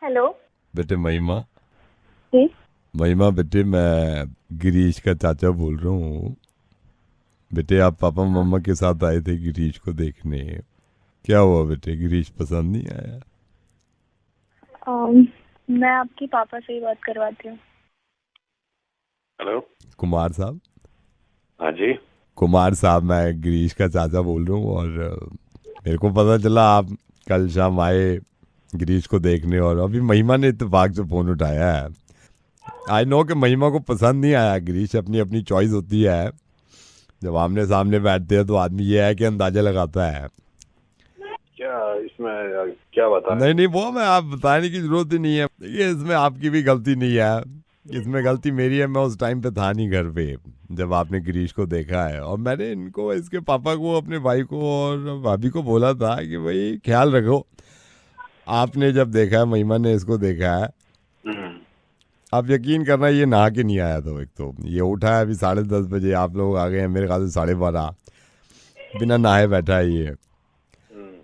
Hello. बेटे महिमा। जी। महिमा बेटे, मैं गिरीश का चाचा बोल रहा हूँ। बेटे, आप पापा हाँ। मम्मा के साथ आए थे गिरीश को देखने। क्या हुआ बेटे, गिरीश पसंद नहीं आया? मैं आपकी पापा से ही बात करवाती हूँ। हेलो। कुमार साहब। हाँ जी। कुमार साहब, मैं गिरीश का चाचा बोल रहा हूँ। और मेरे को पता चला आप कल शाम आए गिरीश को देखने, और अभी महिमा ने इत्तेफाक से फ़ोन उठाया है। आई नो कि महिमा को पसंद नहीं आया गिरीश, अपनी अपनी चॉइस होती है। जब आमने सामने बैठते हैं तो आदमी ये है कि अंदाजा लगाता है। क्या इसमें क्या बताएं? नहीं नहीं, वो मैं आप बताने की जरूरत ही नहीं है। देखिए, इसमें आपकी भी गलती नहीं है, इसमें गलती मेरी है। मैं उस टाइम पे था नहीं घर पे जब आपने गिरीश को देखा है। और मैंने इनको, इसके पापा को, अपने भाई को और भाभी को बोला था कि भाई ख्याल रखो। आपने जब देखा है, महिमा ने इसको देखा है, हम्म। आप यकीन करना ये नहा के नहीं आया था। एक तो ये उठा है अभी 10:30 बजे, आप लोग आ गए हैं मेरे ख्याल से 12:30, बिना नहाए बैठा है ये। हम्म।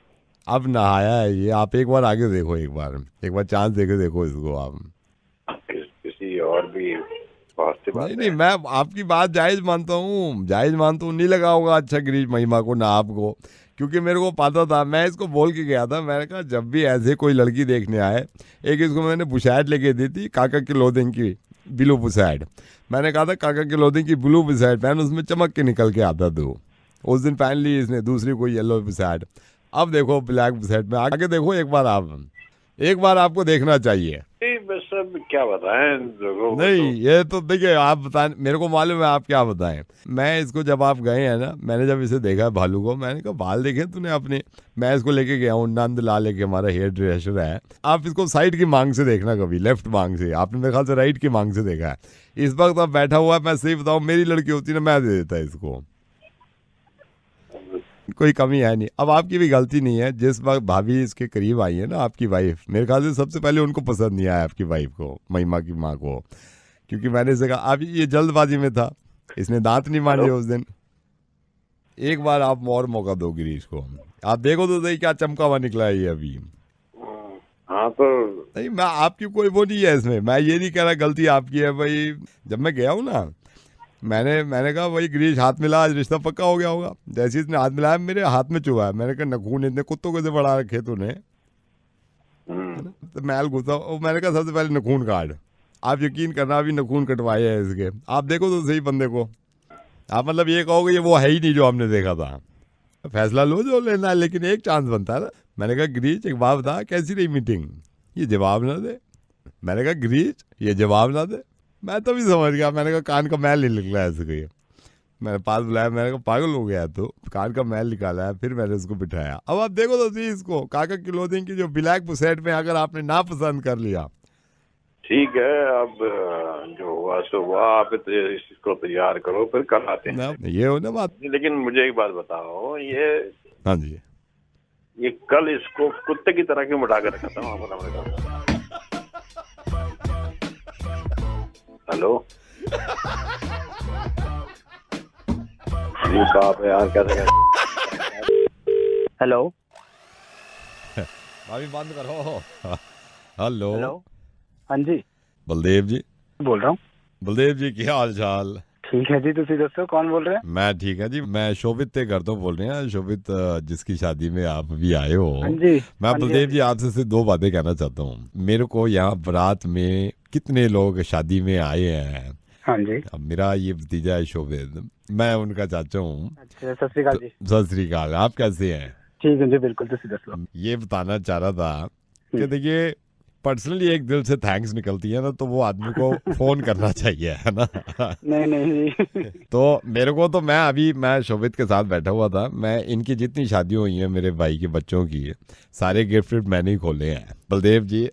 अब नहाया है ये। आप एक बार आगे देखो, एक बार चांस देके देखो इसको आप। किसी और भी बहुत सी नहीं बातें नहीं, हैं। मैं आपकी बात जायज मानता हूँ, जायज मानता हूँ। नहीं लगा होगा अच्छा गिरीश महिमा को ना आपको, क्योंकि मेरे को पता था। मैं इसको बोल के गया था, मैंने कहा जब भी ऐसे कोई लड़की देखने आए, एक इसको मैंने बुशैट लेके दी थी काका की क्लोथिंग की, ब्लू बुशैट। मैंने कहा था काका की क्लोथिंग की ब्लू बुशैट पहन, उसमें चमक के निकल के आता था। उस दिन पहन ली इसने दूसरी कोई येलो बुशैट। अब देखो ब्लैक बुशैट में आगे देखो एक बार आप, एक बार आपको देखना चाहिए। नहीं, बस अब क्या बताएं लोगों को नहीं, तो। ये तो देखिए, आप बताएं, मेरे को मालूम है आप क्या बताएं। मैं इसको, जब आप गए हैं ना, मैंने जब इसे देखा भालू को, मैंने कहा बाल देखे तूने अपने। मैं इसको लेके गया हूँ, नंद ला लेके, हमारा हेयर ड्रेसर है। आप इसको साइड की मांग से देखना, कभी लेफ्ट मांग से। आपने मेरे ख्याल से राइट की मांग से देखा है। इस वक्त अब बैठा हुआ है, मैं सही बताऊँ, मेरी लड़की होती ना, मैं दे देता इसको। कोई कमी है नहीं। अब आपकी भी गलती नहीं है। जिस वक्त भाभी इसके करीब आई है ना, आपकी वाइफ, मेरे ख्याल से सबसे पहले उनको पसंद नहीं आया आपकी वाइफ को, महिमा की माँ को। क्योंकि मैंने इसे कहा, अब ये जल्दबाजी में था, इसने दांत नहीं हेलो। मांजे उस दिन। एक बार आप और मौका दो गिरीश को। आप देखो तो सही क्या चमका हुआ निकला है ये अभी। हाँ तो नहीं, मैं आपकी कोई वो नहीं है इसमें, मैं ये नहीं कह रहा गलती आपकी है भाई। जब मैं गया हूँ ना, मैंने कहा भाई गिरीश हाथ मिला, आज रिश्ता पक्का हो गया होगा। जैसे ही इसने हाथ मिलाया, मेरे हाथ में चुभा है। मैंने कहा नखून इतने कुत्तों को से बढ़ा रखे तूने, है ना? तो मैल घुसा और मैंने कहा सबसे पहले नखून काट। आप यकीन करना, अभी नखून कटवाए हैं इसके। आप देखो तो सही बंदे को। आप मतलब ये कहोगे ये वो है ही नहीं जो हमने देखा था। फैसला लो जो लेना है, लेकिन एक चांस बनता है ना। मैंने कहा गिरीश एक बात बता, कैसी रही मीटिंग? ये जवाब ना दे। मैंने कहा गिरीश ये जवाब ना दे। मैं तो भी समझ गया, मैंने कहा कान का मैल नहीं निकला है इसको। ये मैंने पास बुलाया, मैंने कहा पागल हो गया तो कान का मैल निकाला है। फिर मैंने उसको बिठाया। अब आप देखो तो सही इसको, काका की क्लोथिंग की जो ब्लैक सेट में अगर आपने ना पसंद कर लिया। ठीक है। अब जो हुआ सो हुआ। आप इसको तैयार करो, फिर कल आते ना हैं। ये हो ना बात। लेकिन मुझे एक बात बताओ, हाँ जी। ये कल इसको कुत्ते की तरह क्यों उठा के रखा था वहां पर हमने कहा? हेलो। ये बाप है यार, कैसे हेलो। अभी बंद करो। हेलो। हेलो। हाँ जी, बलदेव जी। बोल रहा हूँ। बलदेव जी की हाल चाल? ठीक है जी, तुसी दसो कौन बोल रहे हैं? मैं ठीक है जी। मैं शोभित ते कर दो बोल रहे हैं, शोभित जिसकी शादी में आप भी आए हो। हाँ जी। मैं हाँ जी, बलदेव हाँ जी आपसे सिर्फ दो बातें कहना चाहता हूँ। मेरे को यहाँ बारात में कितने लोग शादी में आए हैं। हाँ जी। अब मेरा ये भतीजा है शोभित, मैं उनका चाचा हूँ। अच्छा, सत श्री अकाल जी। सत श्री अकाल। आप कैसे हैं? ठीक है जी, बिल्कुल, तुसी दसो। ये बताना चाह रहा था कि देखिए, पर्सनली एक दिल से थैंक्स निकलती है ना, तो वो आदमी को फोन करना चाहिए, है ना? नहीं नहीं जी। तो मेरे को तो, मैं शोभित के साथ बैठा हुआ था। मैं इनकी जितनी शादियां हुई हैं मेरे भाई के बच्चों की, सारे गिफ्ट मैंने ही खोले हैं। बलदेव जी,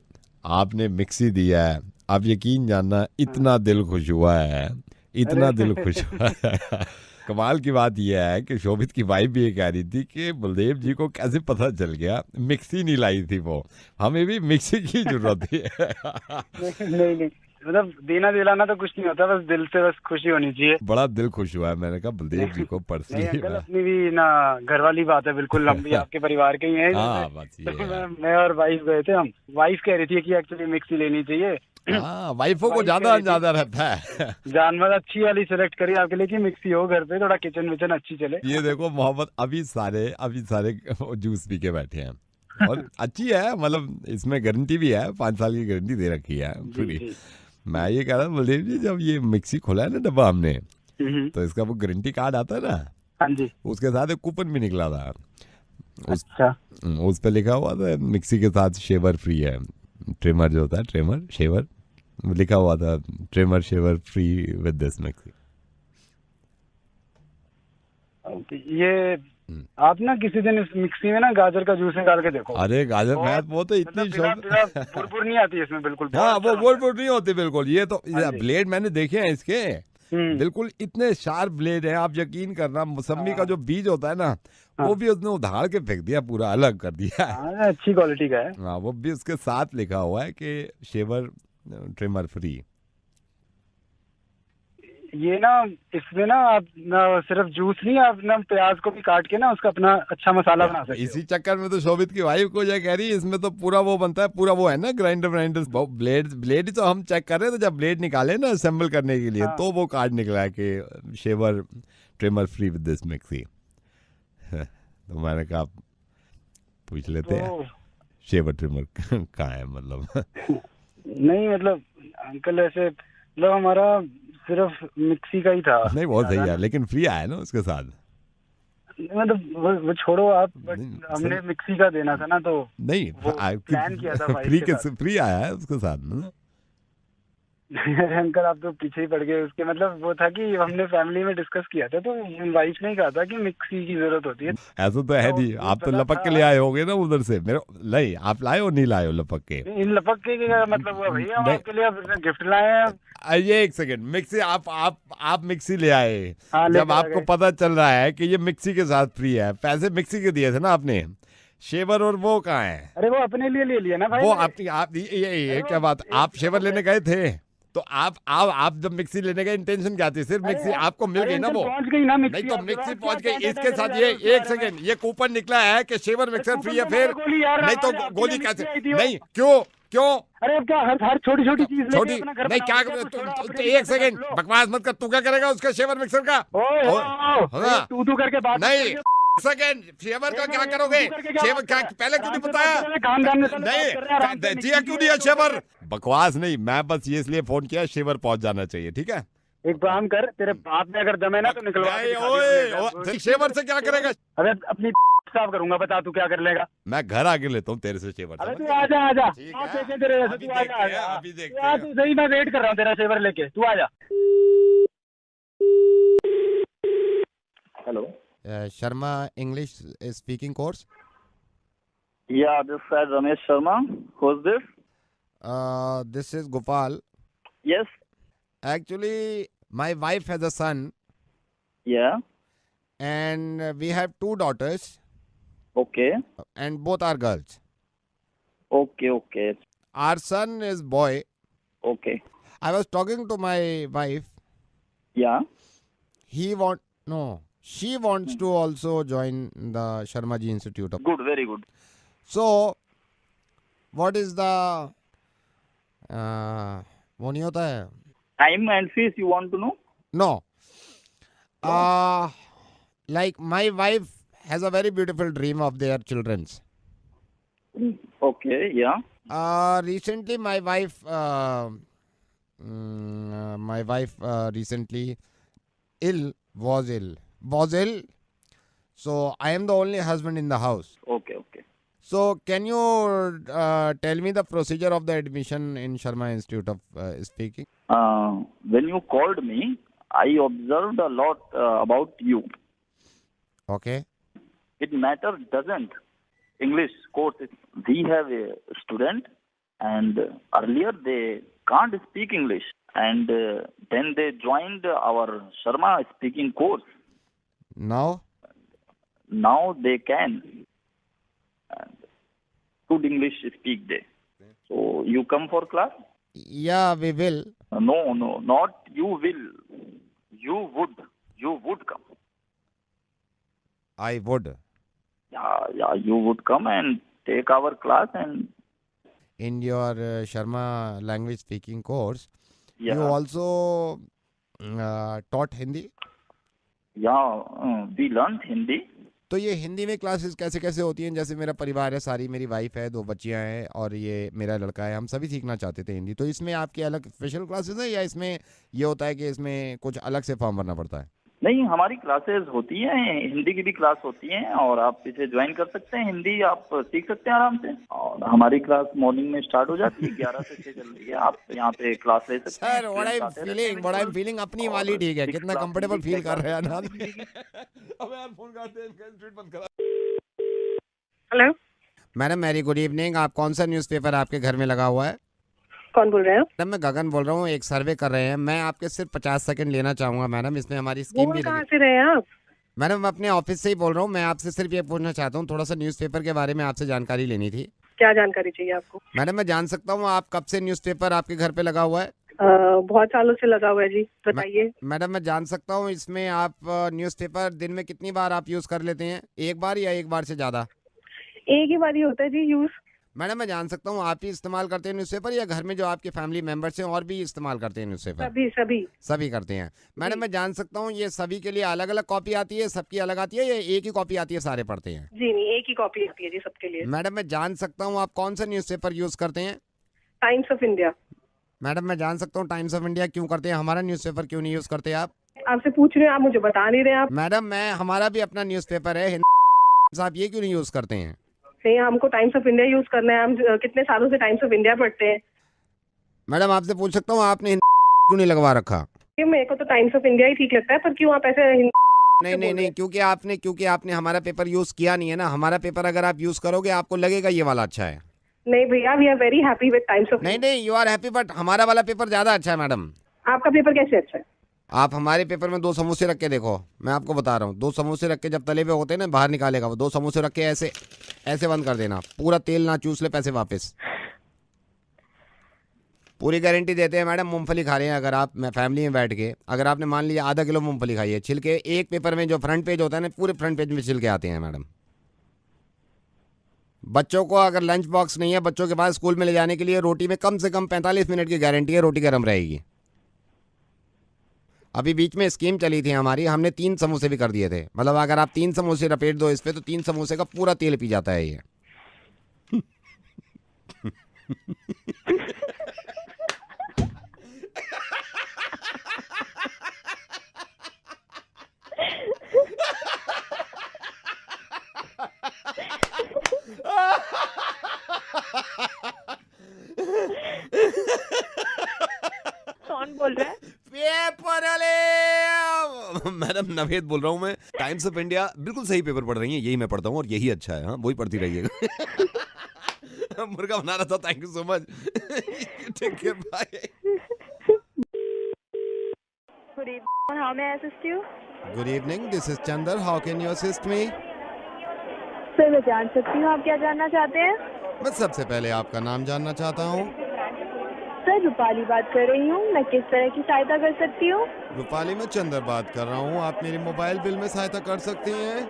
आपने मिक्सी दिया है, आप यकीन जानना इतना दिल खुश हुआ है, इतना दिल खुश हुआ है। कमाल की बात यह है कि शोभित की वाइफ भी ये कह रही थी कि बलदेव जी को कैसे पता चल गया, मिक्सी नहीं लाई थी वो, हमें भी मिक्सी की जरूरत थी। नहीं नहीं, मतलब देना दिलाना तो कुछ नहीं होता, बस दिल से बस खुशी होनी चाहिए। बड़ा दिल खुश हुआ है, मैंने कहा बलदेव जी को नहीं पर्सनली अंकल, अपनी भी ना घर वाली बात है, बिल्कुल हम भी आपके परिवार के ही हैं। हाँ बस ये तो है। मैं और वाइफ गए थे, हम वाइफ कह रही थी कि एक्चुअली मिक्सी लेनी चाहिए। हाँ वाइफों को वाइफ कह ज्यादा रही थी ज्यादा रहता है। जानवर अच्छी वाली सेलेक्ट करी आपके लिए कि मिक्सी हो घर पे, थोड़ा किचन विचन अच्छी चले। ये देखो मोहब्बत, अभी सारे जूस पी के बैठे हैं और अच्छी है, मतलब इसमें गारंटी भी है, 5 साल की गारंटी दे रखी है जी पूरी। जी। मैं ये कह रहा हूँ बलदेव जी, जब ये मिक्सी खोला है ना डब्बा हमने, हम्म। तो इसका वो गारंटी कार्ड आता है ना, हाँ जी। उसके साथ एक कूपन भी निकला था। अच्छा। उस पे लिखा हुआ था मिक्सी के साथ शेवर फ्री है। ट्रिमर जो होता है, ट्रिमर शेवर, लिखा हुआ था trimmer shaver free with this mixie. ये आप ना किसी दिन इस मिक्सी में ना गाजर का जूस निकाल के देखो। अरे गाजर, मैं वो तो इतनी मतलब बिना बिना बुरबुर नहीं आती इसमें, बिल्कुल हाँ बहुत वो अच्छा बोल लगता है। नहीं होती बिल्कुल। ये तो हाँ जी। ब्लेड मैंने देखे हैं इसके, हम्म। बिल्कुल इतने शार्प ब्लेड हैं, आप यकीन करना। मौसम्मी का हाँ। जो बीज होता है ना, हाँ। वो भी उसने उधाड़ के फेंक दिया, पूरा अलग कर दिया। हाँ, अच्छी क्वालिटी का है। हाँ वो भी उसके साथ लिखा हुआ है कि शेवर ट्रिमर फ्री। ये ना इसमें ना आप ना सिर्फ जूस नहीं, आप ना प्याज को भी काट के ना उसका अपना अच्छा मसाला बना सकते इसी चक्कर में तो शोभित की वाइफ को ये कह रही है, इसमें तो पूरा वो बनता है, पूरा वो है ना ग्राइंडर व्राइंडर, ब्लेड ही तो हम चेक कर रहे थे जब ब्लेड निकाले ना असेंबल करने के लिए, हाँ। तो वो कार्ड निकला है कि shaver trimmer free with this mixie. तो मैंने कहा पूछ लेते हैं तो शेवर ट्रिमर कहाँ है, मतलब। नहीं मतलब अंकल ऐसे मतलब हमारा सिर्फ मिक्सी का ही था। नहीं बहुत सही ज्यादा है, ना। लेकिन फ्री आया ना उसके साथ। मतलब वो छोड़ो आप, बट नहीं, हमने सर- मिक्सी का देना था ना, तो नहीं वो प्लान किया था वाइफ फ्री के साथ। फ्री आया है उसके साथ ना। अरे अंकल आप तो पीछे ही पड़ गए उसके। मतलब वो था कि हमने फैमिली में डिस्कस किया था, तो वाइफ ने ही कहा था कि मिक्सी की जरूरत होती है। ऐसा तो है तो नहीं, मुझे आप तो पता लपक के था। ले आए होगे ना उधर से मेरे। नहीं आप लाए हो, नहीं लाए हो लपक के। इन लपक के क्या मतलब हुआ भैया, हम नहीं। आपके लिए अब गिफ्ट लाए हैं। ये एक सेकंड, मिक्सी आप मिक्सी ले आए, हाँ, जब लेकर आ आपको गए। पता चल रहा है कि ये मिक्सी के साथ फ्री है, पैसे मिक्सी के दिए थे ना आपने, शेवर और वो कहाँ है? अरे वो अपने लिए ले लिया ना भाई वो मेरे। आप ये अरे क्या वो बात, आप एक- शेवर लेने गए थे? तो आप जब मिक्सी लेने गए इंटेंशन क्या थी? सिर्फ अरे मिक्सी आपको मिल अरे गई ना अंकल वो। पहुंच गई ना नहीं मिक्सी तो आपके मिक्सी पास, पहुंच क्या गई, क्या इसके क्या साथ कर ये रहे हो उसके एक बारे में? सेकंड, ये कूपन निकला है कि शेवर मिक्सर कूपन फ्री है, तो फिर मारो गोली यार, नहीं तो हमारे आपके गोली लिए कैसे? मिक्सी आई थी वो। नहीं क्यों क्यों अरे अब क्या हर छोटी छोटी चीज लेके छोटी अपना घर नहीं, बनाओ, क्या कुछ थोड़ा अपने लिए एक सेकंड लो। बकवास मत कर, तू क्या करेगा उसका शेवर मिक्सर का? ओए हाँ। तू तू करके बात मत नहीं करिए। सेकंड, शेवर का क्या ये करोगे? तू करके क्या शेवर बात क्या कर रहा है? पहले क्यों नहीं आराम से बताया? बात कर रहे हैं, खानदान में पहले बात कर रहे हैं, आराम से नहीं दिया क्यों नहीं है शेवर? बकवास नहीं, मैं बस ये इसलिए फोन किया, शेवर पहुंच जाना चाहिए, ठीक है? एक काम कर, तेरे बाप में अगर दम है ना तो निकलवा के नहीं, दिखा दियो ओए, अपने घर। शेवर से क्या करेगा? अबे अपनी साफ करूंगा, बता तू क्या कर लेगा। मैं घर आके लेता हूँ तेरे से शेवर, अबे समझ तू गया? आजा आजा, ठीक आप है, देखे तेरे जैसे, अभी तू आजा देखते हैं, आजा। अभी देखते तू आ, हैं। तू सही, मैं वेट कर रहा हूँ तेरा शेवर लेके, तू आजा। Hello. Sharma English speaking course. Yeah, this side Ramesh Sharma. Who's this? This is Gopal. Yes. Actually, my wife has a son, Yeah. and we have 2 daughters, Okay. and both are girls. Okay. Okay. Our son is boy. Okay. I was talking to my wife. Yeah. She wants to also join the Sharma Ji Institute of. Good. Very good. So, what is the वो नहीं होता है? Time and fees you want to know? No. Like my wife has a very beautiful dream of their children's. Okay. Yeah. Recently my wife recently was ill. So I am the only husband in the house. Okay. Okay. So can you tell me the procedure of the admission in Sharma Institute of Speaking? When you called me, I observed a lot about you. Okay. It matter doesn't. English course. We have a student, and earlier they can't speak English, and then they joined our Sharma speaking course. Now? Now they can. And good English speak they. So you come for class? या we will. No, no, not you will. You would come. I would. Yeah, you would come and take our class and In your Sharma language speaking course, yeah, you also taught Hindi. yeah, we learned Hindi. तो ये हिंदी में classes कैसे कैसे होती हैं? जैसे मेरा परिवार है, सारी मेरी वाइफ है, 2 बच्चियां हैं और ये मेरा लड़का है, हम सभी सीखना चाहते थे हिंदी. तो इसमें आपकी अलग स्पेशल क्लासेस है या इसमें ये होता है कि इसमें कुछ अलग से फॉर्म भरना पड़ता है? नहीं, हमारी क्लासेस होती हैं, हिंदी की भी क्लास होती हैं और आप इसे ज्वाइन कर सकते हैं. हिंदी आप सीख सकते हैं आराम से और हमारी क्लास मॉर्निंग में स्टार्ट हो जाती है, 11 से 6 चल रही है. आप यहाँ पे क्लास ले सकते हैं. Sir what I am feeling अपनी वाली ठीक है. कितना कंफर्टेबल फील कर रहे हैं ना. अबे यार फोन काटते हैं, इनका स्ट्रीट बंद करा. Hello, madam very good evening. आप कौन सा न्यूज़पेपर आपके घर में लगा हुआ है? कौन बोल रहे हो? मैडम मैं गगन बोल रहा हूँ. एक सर्वे कर रहे हैं, मैं आपके सिर्फ 50 सेकंड लेना चाहूंगा मैडम. इसमें हमारी स्कीम भी कहाँ से रहे हैं आप? मैडम मैं अपने ऑफिस से ही बोल रहा हूँ. मैं आपसे सिर्फ ये पूछना चाहता हूँ, थोड़ा सा न्यूज़पेपर के बारे में आपसे जानकारी लेनी थी. क्या जानकारी चाहिए आपको? मैडम मैं जान सकता हूँ आप कब से न्यूज़पेपर आपके घर पे लगा हुआ है? बहुत सालों से लगा हुआ है जी, बताइए. मैडम मैं जान सकता हूँ इसमें आप न्यूज़पेपर दिन में कितनी बार आप यूज़ कर लेते हैं? एक बार या एक बार से ज़्यादा? एक ही बार ही होता है जी यूज. मैडम मैं जान सकता हूँ आप ही इस्तेमाल करते हैं न्यूज़पेपर या घर में जो आपके फैमिली मेंबर्स हैं और भी इस्तेमाल करते हैं न्यूज़पेपर? सभी करते हैं. मैडम मैं जान सकता हूँ ये सभी के लिए अलग अलग कॉपी आती है, सबकी अलग आती है या एक ही कॉपी आती है, सारे पढ़ते हैं? जी नहीं, एक ही कॉपी आती है जी सबके लिए. मैडम मैं जान सकता हूँ आप कौन सा न्यूज़पेपर यूज़ करते हैं? Times of India. मैडम मैं जान सकता हूँ टाइम्स ऑफ इंडिया क्यों करते हैं? हमारा न्यूज़पेपर क्यों नहीं यूज़ करते आप? आपसे पूछ रहे हैं, आप मुझे बता नहीं रहे आप. मैडम मैं हमारा भी अपना न्यूज़पेपर है हिंदी, आप ये क्यों नहीं यूज़ करते हैं? नहीं, हमको टाइम्स ऑफ इंडिया यूज करना है. हम कितने सालों से टाइम्स ऑफ इंडिया पढ़ते हैं. मैडम आपसे पूछ सकता हूँ आपने हिंदी क्यों नहीं लगवा रखा? मेरे को तो टाइम्स ऑफ इंडिया ही ठीक लगता है, पर क्यों आप ऐसे नहीं, क्योंकि आपने हमारा पेपर यूज़ किया नहीं है ना. हमारा पेपर अगर आप यूज़ करोगे आपको लगेगा ये वाला अच्छा है. नहीं भैया, we are very happy with times of. नहीं यू आर हैप्पी बट हमारा वाला पेपर ज़्यादा अच्छा है मैडम. आपका पेपर कैसे अच्छा है? आप हमारे पेपर में 2 समोसे रख के देखो. मैं आपको बता रहा हूँ, 2 समोसे रख के जब तले पे होते हैं ना बाहर निकालेगा वो. 2 समोसे रख के ऐसे ऐसे बंद कर देना, पूरा तेल ना चूस ले, पैसे वापस. पूरी गारंटी देते हैं मैडम. मूंगफली खा रहे हैं अगर आप फैमिली में बैठ के, अगर आपने मान लिया आधा किलो मूंगफली खाई है, छिलके एक पेपर में जो फ्रंट पेज होता है ना, पूरे फ्रंट पेज में छिलके आते हैं मैडम. बच्चों को अगर लंच बॉक्स नहीं है बच्चों के पास स्कूल में ले जाने के लिए, रोटी में कम से कम 45 मिनट की गारंटी है, रोटी गर्म रहेगी. अभी बीच में स्कीम चली थी हमारी, हमने 3 समोसे भी कर दिए थे. मतलब अगर आप 3 समोसे लपेट दो इस पे तो 3 समोसे का पूरा तेल पी जाता है ये. कौन बोल रहा है? पेपर वाले मैडम नवेद बोल रहा हूँ मैं. टाइम्स ऑफ इंडिया बिल्कुल सही पेपर पढ़ रही हैं, यही मैं पढ़ता हूँ और यही अच्छा है. हाँ वही पढ़ती रहिएगा. मुर्गा बना रहा था. Thank you so much. Take care, bye. Good evening, how may I assist you? Good evening, this is Chandar. How can you assist me? Sir मैं जान सकती हूँ आप क्या जानना चाहते हैं? मैं सबसे पहले आपका नाम जानना चाहता हूँ. सर रूपाली बात कर रही हूँ, मैं किस तरह की सहायता कर सकती हूँ? रूपाली मैं चंदर बात कर रहा हूँ. आप मेरी मोबाइल बिल में सहायता कर सकती हैं?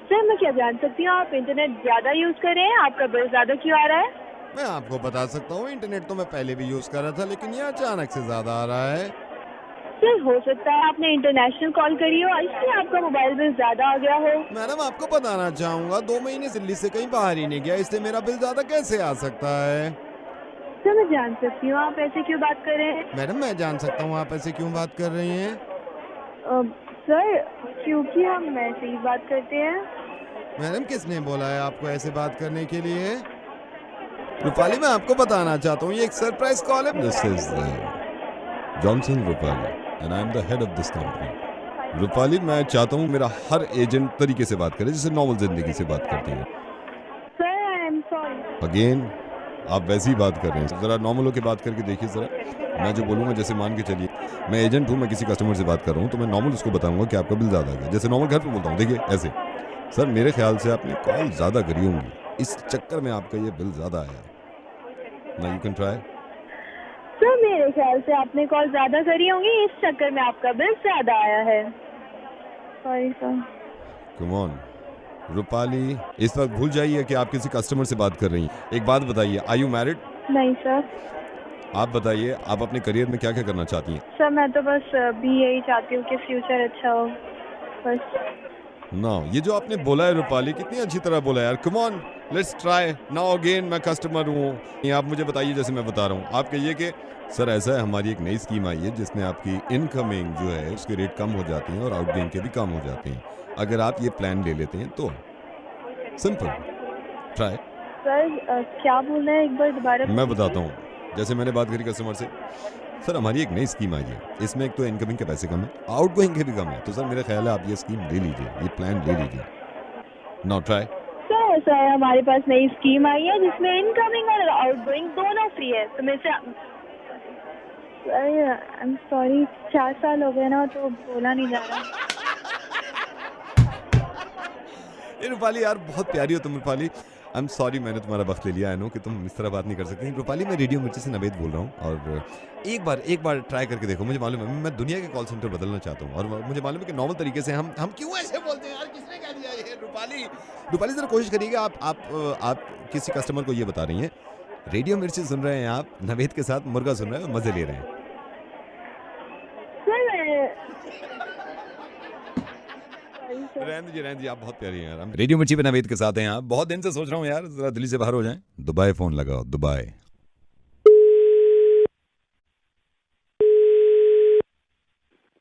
सर मैं क्या जान सकती हूँ आप इंटरनेट ज्यादा यूज कर रहे हैं, आपका बिल ज्यादा क्यों आ रहा है? मैं आपको बता सकता हूँ इंटरनेट तो मैं पहले भी यूज कर रहा था, लेकिन ये अचानक से ज्यादा आ रहा है. सर हो सकता है आपने इंटरनेशनल कॉल करी हो, इसलिए आपका मोबाइल बिल ज्यादा आ गया हो. मैडम आपको बताना चाहूँगा 2 महीने दिल्ली से कहीं बाहर ही नहीं गया, इसलिए मेरा बिल ज्यादा कैसे आ सकता है? सर मैं जान सकती हूँ आप ऐसे क्यों बात कर रहे हैं? मैडम मैं जान सकता हूँ आप ऐसे क्यों बात कर रही हैं? सर क्योंकि हम ऐसे ही बात करते हैं. मैडम किसने बोला है आपको ऐसे बात करने के लिए? रूपाली मैं आपको बताना चाहता हूँ ये एक सरप्राइज कॉल है. This is Johnson Rupali and I am the head of this company. Rupali मैं चाहता हूँ मेरा हर एजेंट तरीके से बात करे जैसे नॉर्मल जिंदगी से बात करती है. Sir I am sorry. Again आप वैसे ही बात कर रहे हैं. ज़रा नॉर्मल होकर बात करके देखिए ज़रा. मैं जो बोलूँगा जैसे मान के चलिए मैं एजेंट हूँ, मैं किसी कस्टमर से बात कर रहा हूँ तो मैं नॉर्मल उसको बताऊँगा कि आपका बिल ज़्यादा आ गया, जैसे नॉर्मल घर पे बोलता हूँ. देखिए ऐसे सर मेरे ख्याल से आपने कॉल ज़्यादा करी होंगी, इस चक्कर में आपका ये बिल ज़्यादा आया. ना यू कैन ट्राई. सर मेरे ख्याल से आपने कॉल ज्यादा करी होंगी, इस चक्कर में आपका बिल ज्यादा आया है। Sorry sir. Come on Rupali, इस वक्त भूल जाइए कि आप किसी कस्टमर से बात कर रही हैं। एक बात बताइए, आर यू मैरिड? नहीं सर। आप बताइए, आप अपने करियर में क्या क्या करना चाहती हैं? सर मैं तो बस भी यही चाहती हूँ कि फ्यूचर अच्छा हो बस। ना ये जो आपने बोला है रूपाली, कितनी अच्छी तरह बोला यार। Come on let's try now again. मैं कस्टमर हूँ, ये आप मुझे बताइए जैसे मैं बता रहा हूँ। आप कहिए कि सर ऐसा है, हमारी एक नई स्कीम आई है जिसमें आपकी इनकमिंग जो है उसके रेट कम हो जाती हैं और आउटगोइंग के भी कम हो जाते हैं। अगर आप ये प्लान ले लेते हैं तो सिंपल ट्राई। सर क्या बोल रहे हैं, एक बार दोबारा? मैं बताता हूँ, जैसे मैंने बात करी कस्टमर से, सर हमारी एक नई स्कीम आई है, इसमें एक तो इनकमिंग के पैसे कम है, आउटगोइंग के भी कम है। तो सर मेरा ख्याल है आप ये स्कीम ले लीजिए, ये प्लान ले लीजिए। Now try. सर सर हमारे पास नई स्कीम आई है जिसमें इनकमिंग और आउटगोइंग दोनों फ्री है। तो मैं से आई एम सॉरी, 4 साल हो गए ना तो बोला नहीं जा रहा। ये रूपाली यार बहुत प्यारी हो तुम रूपाली। आई एम सॉरी मैंने तुम्हारा वक्त ले लिया। आई नो कि तुम इस तरह बात नहीं कर सकती। रूपाली मैं रेडियो मिर्ची से नवेद बोल रहा हूँ और एक बार ट्राई करके देखो। मुझे मालूम है मैं दुनिया के कॉल सेंटर बदलना चाहता हूँ और मुझे मालूम है कि नॉर्मल तरीके से हम क्यों ऐसे बोलते हैं यार, किसने कह दिया ये? रूपाली जरा कोशिश करिएगा। आप किसी कस्टमर को ये बता रही हैं रेडियो मिर्ची सुन रहे हैं आप, नवेद के साथ मुर्गा सुन रहे हैं और मजे ले रहे हैं। रहने दीजिए, आप बहुत प्यारी हैं यार। हम रेडियो मिर्ची पे नवेद के साथ हैं। आप बहुत दिन से सोच रहा हूँ यार जरा दिल्ली से बाहर हो जाएं। दुबई फोन लगाओ, दुबई।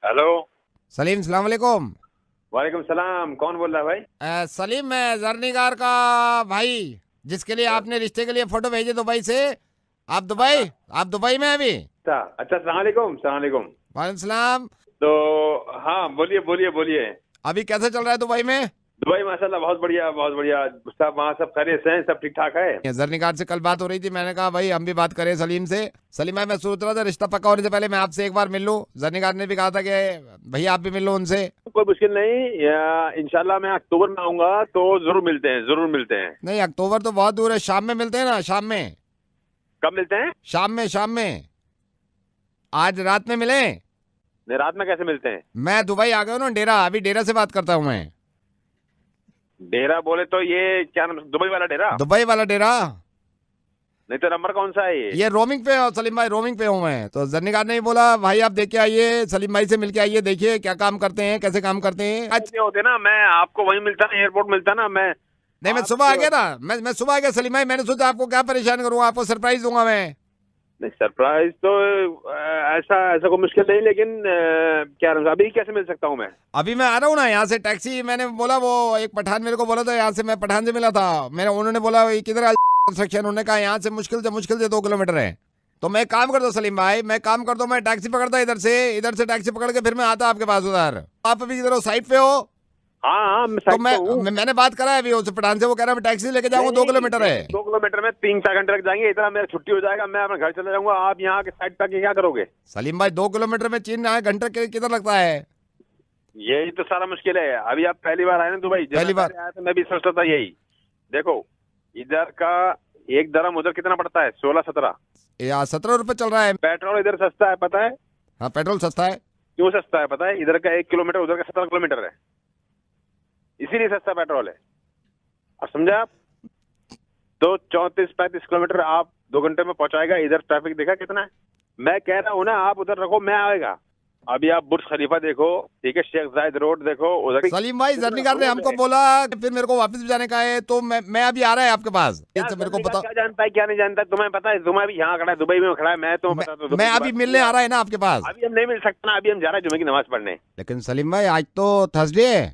हेलो सलीम, सलाम वालेकुम। वालेकुम सलाम। कौन बोल रहा है भाई? सलीम मैं जर्नीगार का भाई, जिसके लिए आपने रिश्ते के लिए फोटो भेजे दुबई से। आप दुबई में अभी? अच्छा सलाम वालेकुम। वालेकुम सलाम। तो हाँ बोलिए। अभी कैसे चल रहा है दुबई में? दुबई माशाल्लाह बहुत बढ़िया सब वहाँ सब खैरियत से हैं, सब ठीक ठाक है। जर्नीगार से कल बात हो रही थी, मैंने कहा भाई हम भी बात करें सलीम से। सलीम भाई मैं सोच रहा था रिश्ता पक्का होने से पहले मैं आपसे एक बार मिल लूं। जर्नीगार ने भी कहा था कि भैया आप भी मिल लो उनसे। कोई मुश्किल नहीं, इंशाल्लाह मैं अक्टूबर में आऊंगा तो जरूर मिलते हैं। नहीं अक्टूबर तो बहुत दूर है, शाम में मिलते हैं ना। शाम में? कब मिलते हैं? शाम में। आज रात में मिले? नहीं रात में कैसे मिलते हैं? मैं दुबई आ गया हूँ ना, डेरा। अभी डेरा से बात करता हूँ मैं। डेरा बोले तो ये क्या नाम, दुबई वाला डेरा? दुबई वाला डेरा। नहीं तो नंबर कौन सा है ये रोमिंग पे हो सलीम भाई, रोमिंग पे हूँ मैं। तो जर्नीगार ने बोला भाई आप देख के आइए, सलीम भाई से मिल के आइए, देखिए क्या काम करते हैं, कैसे काम करते हैं। अच्छा होते ना, मैं आपको वहीं मिलता ना, एयरपोर्ट मिलता ना। मैं सुबह आ गया ना, मैं सुबह आ गया सलीम भाई। मैंने सोचा आपको क्या परेशान करूँ, आपको सरप्राइज दूंगा मैं। नहीं सरप्राइज तो ऐसा कोई मुश्किल नहीं, लेकिन क्या अभी कैसे मिल सकता हूँ मैं? अभी मैं आ रहा हूँ ना यहाँ से टैक्सी। मैंने बोला, वो एक पठान मेरे को बोला था, यहाँ से मैं पठान से मिला था। उन्होंने बोला किधर कंस्ट्रक्शन, उन्होंने कहा यहाँ से मुश्किल से 2 किलोमीटर है। तो मैं काम करता हूँ सलीम भाई, मैं टैक्सी पकड़ता इधर से टैक्सी पकड़ के फिर मैं आता आपके पास उधर। आप अभी इधर साइड पे हो? हाँ तो मैंने बात करा है अभी उस पठान से, वो कह रहा है मैं टैक्सी लेके जाऊंगा। 2 किलोमीटर है। 2 किलोमीटर में 3-4 घंटे लग जाएंगे, इतना मेरा छुट्टी हो जाएगा, मैं अपने घर चला जाऊंगा। आप यहाँ के साइड पे क्या करोगे? सलीम भाई 2 किलोमीटर में 3 घंटे कितना लगता है? यही तो सारा मुश्किल है। अभी आप पहली बार आए ना दुबई, पहली बार आया तो मैं भी सोचता था यही। देखो इधर का 1 दरम उधर कितना पड़ता है? 16-17। 17 रुपए चल रहा है। पेट्रोल इधर सस्ता है पता है? हाँ पेट्रोल सस्ता है। क्यों सस्ता है पता है? इधर का 1 किलोमीटर उधर का 17 किलोमीटर है, इसीलिए सस्ता पेट्रोल है। अब समझे आप? तो 34-35 किलोमीटर आप 2 घंटे में पहुंचाएगा। इधर ट्रैफिक देखा कितना है? मैं कह रहा हूँ ना आप उधर रखो, मैं आएगा। अभी आप बुर्ज खलीफा देखो, ठीक है, शेख जायद रोड देखो उधर। सलीम भाई जर्नीगार ने हमको बोला फिर मेरे को वापस भी जाने का है, तो मैं अभी आ रहा है आपके पास। मेरे को पता क्या जानता है क्या नहीं जानता, तुम्हें पता है? तुम्हें भी यहाँ खड़ा है, दुबई में खड़ा है, मैं तो बता दूं। मैं अभी मिलने आ रहा है ना आपके पास। अभी हम नहीं मिल सकते ना, अभी हम जा रहे हैं जुमे की नमाज पढ़ने। लेकिन सलीम भाई आज तो थर्सडे है।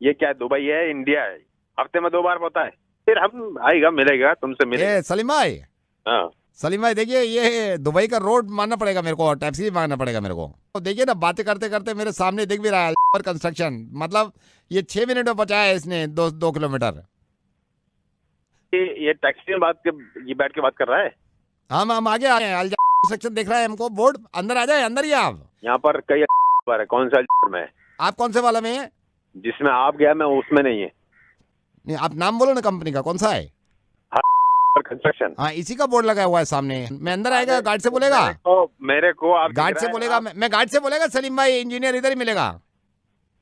ये क्या दुबई है, इंडिया है, हफ्ते में 2 बार होता है। फिर हम आएगा, मिलेगा, तुमसे मिलेगा। सलीम भाई, हाँ सलीम भाई देखिए ये दुबई का रोड मानना पड़ेगा मेरे को, टैक्सी भी मांगना पड़ेगा मेरे को। तो देखिए ना बातें करते करते मेरे सामने दिख भी रहा है कंस्ट्रक्शन, मतलब ये 6 मिनट में पहुंचाया है इसने 2 किलोमीटर। ये टैक्सी में ये बैठ के बात कर रहा है। हम आगे आ रहे हैं, कंस्ट्रक्शन देख रहा है हमको बोर्ड। अंदर आ जाए, अंदर ही आप। यहाँ पर कई है, कौन सा में? आप कौन से वाला में है? जिसमें आप गया मैं उसमें नहीं है। नहीं आप नाम बोलो ना कंपनी का, कौन सा है? कंस्ट्रक्शन। हाँ, इसी का बोर्ड लगा हुआ है सामने। मैं अंदर आएगा, गार्ड से बोलेगा, मेरे को आप गार्ड से बोलेगा, मैं गार्ड से बोलेगा सलीम भाई इंजीनियर इधर ही मिलेगा।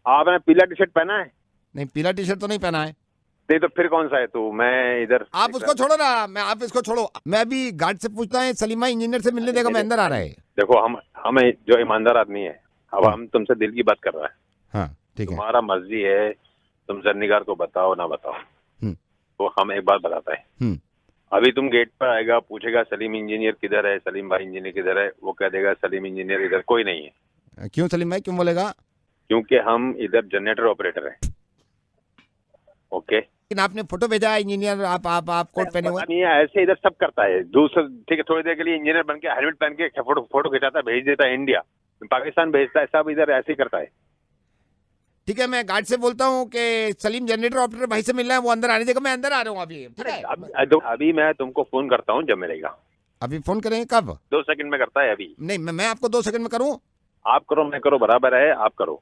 आपने पीला टी शर्ट पहना है? नहीं, पीला टी शर्ट तो नहीं पहना है। नहीं तो फिर कौन सा है तू? मैं इधर, आप उसको छोड़ो ना, आप इसको छोड़ो, मैं अभी गार्ड से पूछता है सलीम भाई इंजीनियर से मिलने देगा, मैं अंदर आ रहा है। देखो हम जो ईमानदार आदमी है, अब हम तुमसे दिल की बात कर रहा है। हाँ ठीक है, तुम्हारा मर्जी है, तुम जर्नीगार को बताओ ना बताओ, तो हम एक बात बताता है। अभी तुम गेट पर आएगा, पूछेगा सलीम इंजीनियर किधर है, सलीम भाई इंजीनियर किधर है, वो कह देगा सलीम इंजीनियर इधर कोई नहीं है। क्यों सलीम भाई, क्यों बोलेगा? क्योंकि हम इधर जनरेटर ऑपरेटर हैं। ओके, लेकिन आपने फोटो भेजा है इंजीनियर, आप कोट पहने हुए। नहीं ऐसे इधर सब करता है। दूसरा ठीक है, थोड़ी देर के लिए इंजीनियर बन के हेलमेट पहन के फोटो खिंचाता है, भेज देता है इंडिया, पाकिस्तान भेजता है, सब इधर ऐसे ही करता है। ठीक है, मैं गार्ड से बोलता हूँ कि सलीम जनरेटर ऑपरेटर भाई से मिलना है, वो अंदर आने देगा, मैं अंदर आ रहा हूँ अभी। ठीक है, अभी मैं तुमको फोन करता हूँ जब मिलेगा। अभी फोन करेंगे कब? 2 सेकंड में करता है अभी। नहीं, मैं आपको 2 सेकंड में करूँ? आप करो, मैं करो, बराबर है, आप करो।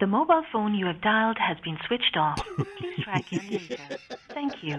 The mobile phone you have dialed has been switched off. Please try again later. Thank you.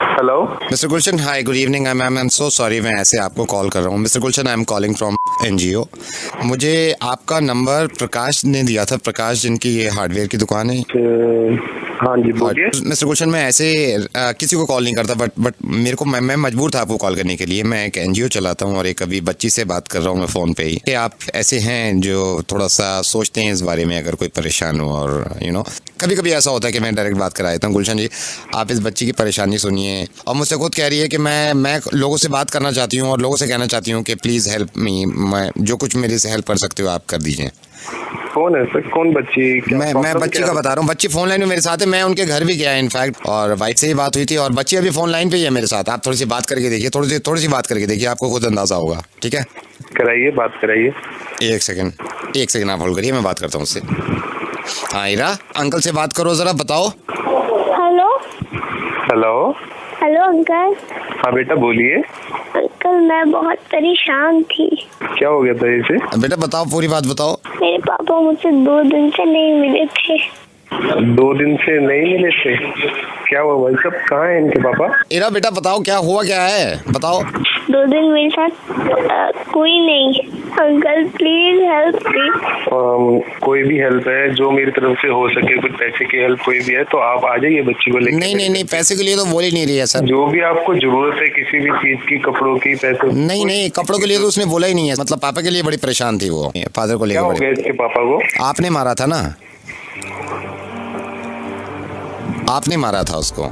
Hello mister Gulshan, hi, good evening. I am so sorry, मैं ऐसे आपको कॉल कर रहा हूँ। Mister Gulshan, I am calling from NGO। मुझे आपका number प्रकाश ने दिया था, प्रकाश जिनकी ये हार्डवेयर की दुकान है। हाँ जी बोलिए। मिस्टर गुलशन, मैं ऐसे किसी को कॉल नहीं करता, बट मेरे को मैं मजबूर था आपको कॉल करने के लिए। मैं एक NGO चलाता हूँ और एक अभी बच्ची से बात कर रहा हूँ मैं फ़ोन पे ही कि आप ऐसे हैं जो थोड़ा सा सोचते हैं इस बारे में, अगर कोई परेशान हो। और कभी कभी ऐसा होता है कि मैं डायरेक्ट बात करा देता हूँ। गुलशन जी, आप इस बच्ची की परेशानी सुनिए, और मुझसे खुद कह रही है कि मैं लोगों से बात करना चाहती हूँ और लोगों से कहना चाहती हूँ कि प्लीज़ हेल्प मी, मैं जो कुछ मेरे से हेल्प कर सकते हो आप कर दीजिए। कौन है सर? कौन बच्ची? मैं बच्ची का बता रहा हूँ। बच्ची फोन लाइन में मेरे साथ है, मैं उनके घर भी गया इनफैक्ट, और वाइफ से ही बात हुई थी, और बच्ची अभी फोन लाइन पे ही है मेरे साथ। आप थोड़ी सी बात करके देखिए, थोड़ी सी बात करके देखिए, आपको खुद अंदाजा होगा। ठीक है, कराइए, बात कराइए। एक सेकंड आप होल्ड करिए, मैं बात करता हूँ उससे। हाँ इरा, अंकल से बात करो जरा, बताओ। Hello hello hello uncle. हाँ बेटा बोलिए। अंकल मैं बहुत परेशान थी। क्या हो गया था इसे? बेटा बताओ, पूरी बात बताओ। मेरे पापा मुझसे 2 दिन से नहीं मिले थे। 2 दिन से नहीं मिले थे? क्या हुआ भाई साहब, कहाँ है इनके पापा? इरा बेटा बताओ, क्या हुआ, क्या है बताओ। 2 दिन मेरे साथ कोई नहीं। Uncle please help me. कोई भी हेल्प है जो मेरी तरफ से हो सके, कुछ पैसे की हेल्प कोई भी है तो आप आ जाइए बच्ची को लेकर। नहीं, पैसे के लिए तो बोल ही नहीं रही है सर। जो भी आपको जरूरत है किसी भी चीज की, कपड़ों की, पैसे। नहीं, कपड़ों के लिए तो उसने बोला ही नहीं है। मतलब पापा के लिए बड़ी परेशान थी वो, फादर को क्या हो लेकर। गया इसके पापा को? आपने मारा था ना, आपने मारा था उसको।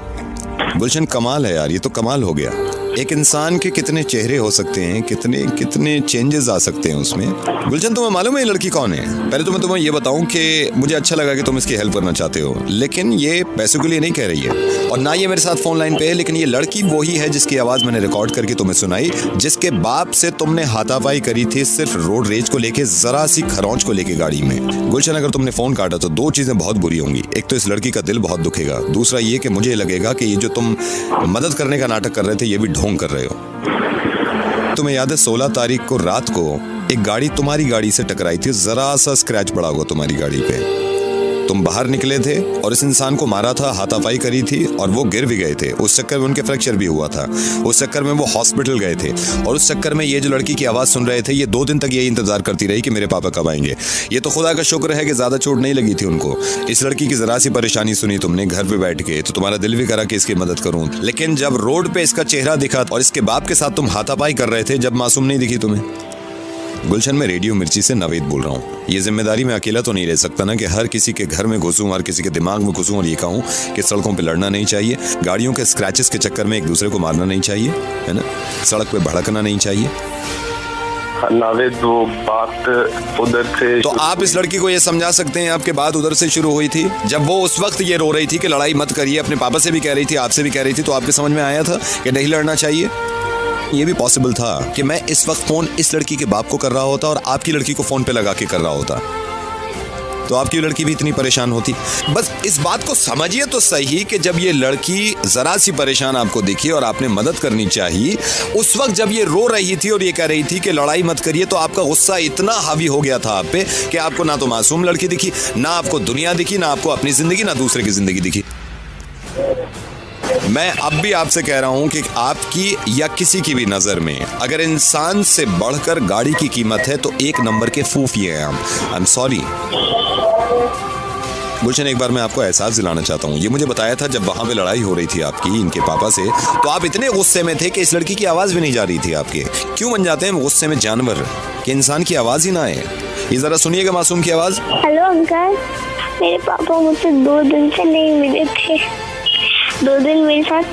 गुलशन कमाल है यार, ये तो कमाल हो गया। एक इंसान के कितने चेहरे हो सकते हैं, कितने चेंजेस आ सकते हैं उसमें। गुलशन, तुम्हें मालूम है ये लड़की कौन है? पहले तो मैं तुम्हें ये बताऊं कि मुझे अच्छा लगा कि तुम इसकी हेल्प करना चाहते हो, लेकिन ये पैसों के लिए नहीं कह रही है, और ना ये मेरे साथ फोन लाइन पे है। लेकिन ये लड़की वही है जिसकी आवाज़ मैंने रिकॉर्ड करके तुम्हें सुनाई, जिसके बाप से तुमने हाथापाई करी थी सिर्फ रोड रेज को लेके, जरा सी खरौंच को लेके गाड़ी में। गुलशन, अगर तुमने फोन काटा तो 2 चीजें बहुत बुरी होंगी। एक तो इस लड़की का दिल बहुत दुखेगा, दूसरा ये कि मुझे लगेगा कि ये जो तुम मदद करने का नाटक कर रहे थे ये भी ढोंग कर रहे हो। तुम्हें याद है 16 तारीख को रात को एक गाड़ी तुम्हारी गाड़ी से टकराई थी, जरा सा स्क्रैच पड़ा हुआ तुम्हारी गाड़ी पे। तुम बाहर निकले थे और इस इंसान को मारा था, हाथापाई करी थी, और वो गिर भी गए थे। उस चक्कर में उनके फ्रैक्चर भी हुआ था, उस चक्कर में वो हॉस्पिटल गए थे, और उस चक्कर में ये जो लड़की की आवाज़ सुन रहे थे ये 2 दिन तक यही इंतजार करती रही कि मेरे पापा कब आएंगे। ये तो खुदा का शुक्र है कि ज़्यादा चोट नहीं लगी थी उनको। इस लड़की की ज़रा सी परेशानी सुनी तुमने घर पे बैठ के, तो तुम्हारा दिल भी करा कि इसकी मदद करूँ। लेकिन जब रोड पे इसका चेहरा दिखा और इसके बाप के साथ तुम हाथापाई कर रहे थे, जब मासूम नहीं दिखी तुम्हें? गुलशन, मैं रेडियो मिर्ची से नवेद बोल रहा हूँ। ये जिम्मेदारी मैं अकेला तो नहीं रह सकता ना कि हर किसी के घर में घुसूं, हर किसी के दिमाग में घुसूं और ये कहूँ कि सड़कों पे लड़ना नहीं चाहिए, गाड़ियों के स्क्रैचेस के चक्कर में एक दूसरे को मारना नहीं चाहिए, है ना, सड़क पे भड़कना नहीं चाहिए। नावेद, वो बात उधर से तो आप इस लड़की को ये समझा सकते हैं आपके बात उधर से शुरू हुई थी, जब वो उस वक्त ये रो रही थी कि लड़ाई मत करिए, अपने पापा से भी कह रही थी, आपसे भी कह रही थी, तो आपके समझ में आया था कि नहीं लड़ना चाहिए? ये भी पॉसिबल था कि मैं इस वक्त फोन इस लड़की के बाप को कर रहा होता और आपकी लड़की को फोन पे लगा के कर रहा होता। तो आपकी लड़की भी इतनी परेशान होती। बस इस बात को समझिए तो सही कि जब ये लड़की जरा सी परेशान आपको दिखी और आपने मदद करनी चाहिए, उस वक्त जब ये रो रही थी और ये कह रही थी कि लड़ाई मत करिए, तो आपका गुस्सा इतना हावी हो गया था आप पे कि आपको ना तो मासूम लड़की दिखी, ना आपको दुनिया दिखी, ना आपको अपनी जिंदगी, ना दूसरे की जिंदगी दिखी। मैं अब भी आपसे कह रहा हूं कि आपकी या किसी की भी नजर में अगर इंसान से बढ़कर गाड़ी की कीमत है तो एक नंबर के फूफिए हैं हम। आई एम सॉरी गुलशन, एक बार मैं आपको एहसास दिलाना चाहता हूँ। ये मुझे बताया था जब वहाँ पे लड़ाई हो रही थी आपकी इनके पापा से, तो आप इतने गुस्से में थे कि इस लड़की की आवाज़ भी नहीं जा रही थी आपके। क्यों बन जाते हैं गुस्से में जानवर कि इंसान की आवाज़ ही ना आए? ये ज़रा सुनिएगा मासूम की आवाज़। हेलो अंकल, मेरे पापा मुझसे 2 दिन से नहीं मिले थे। 2 दिन मेरे साथ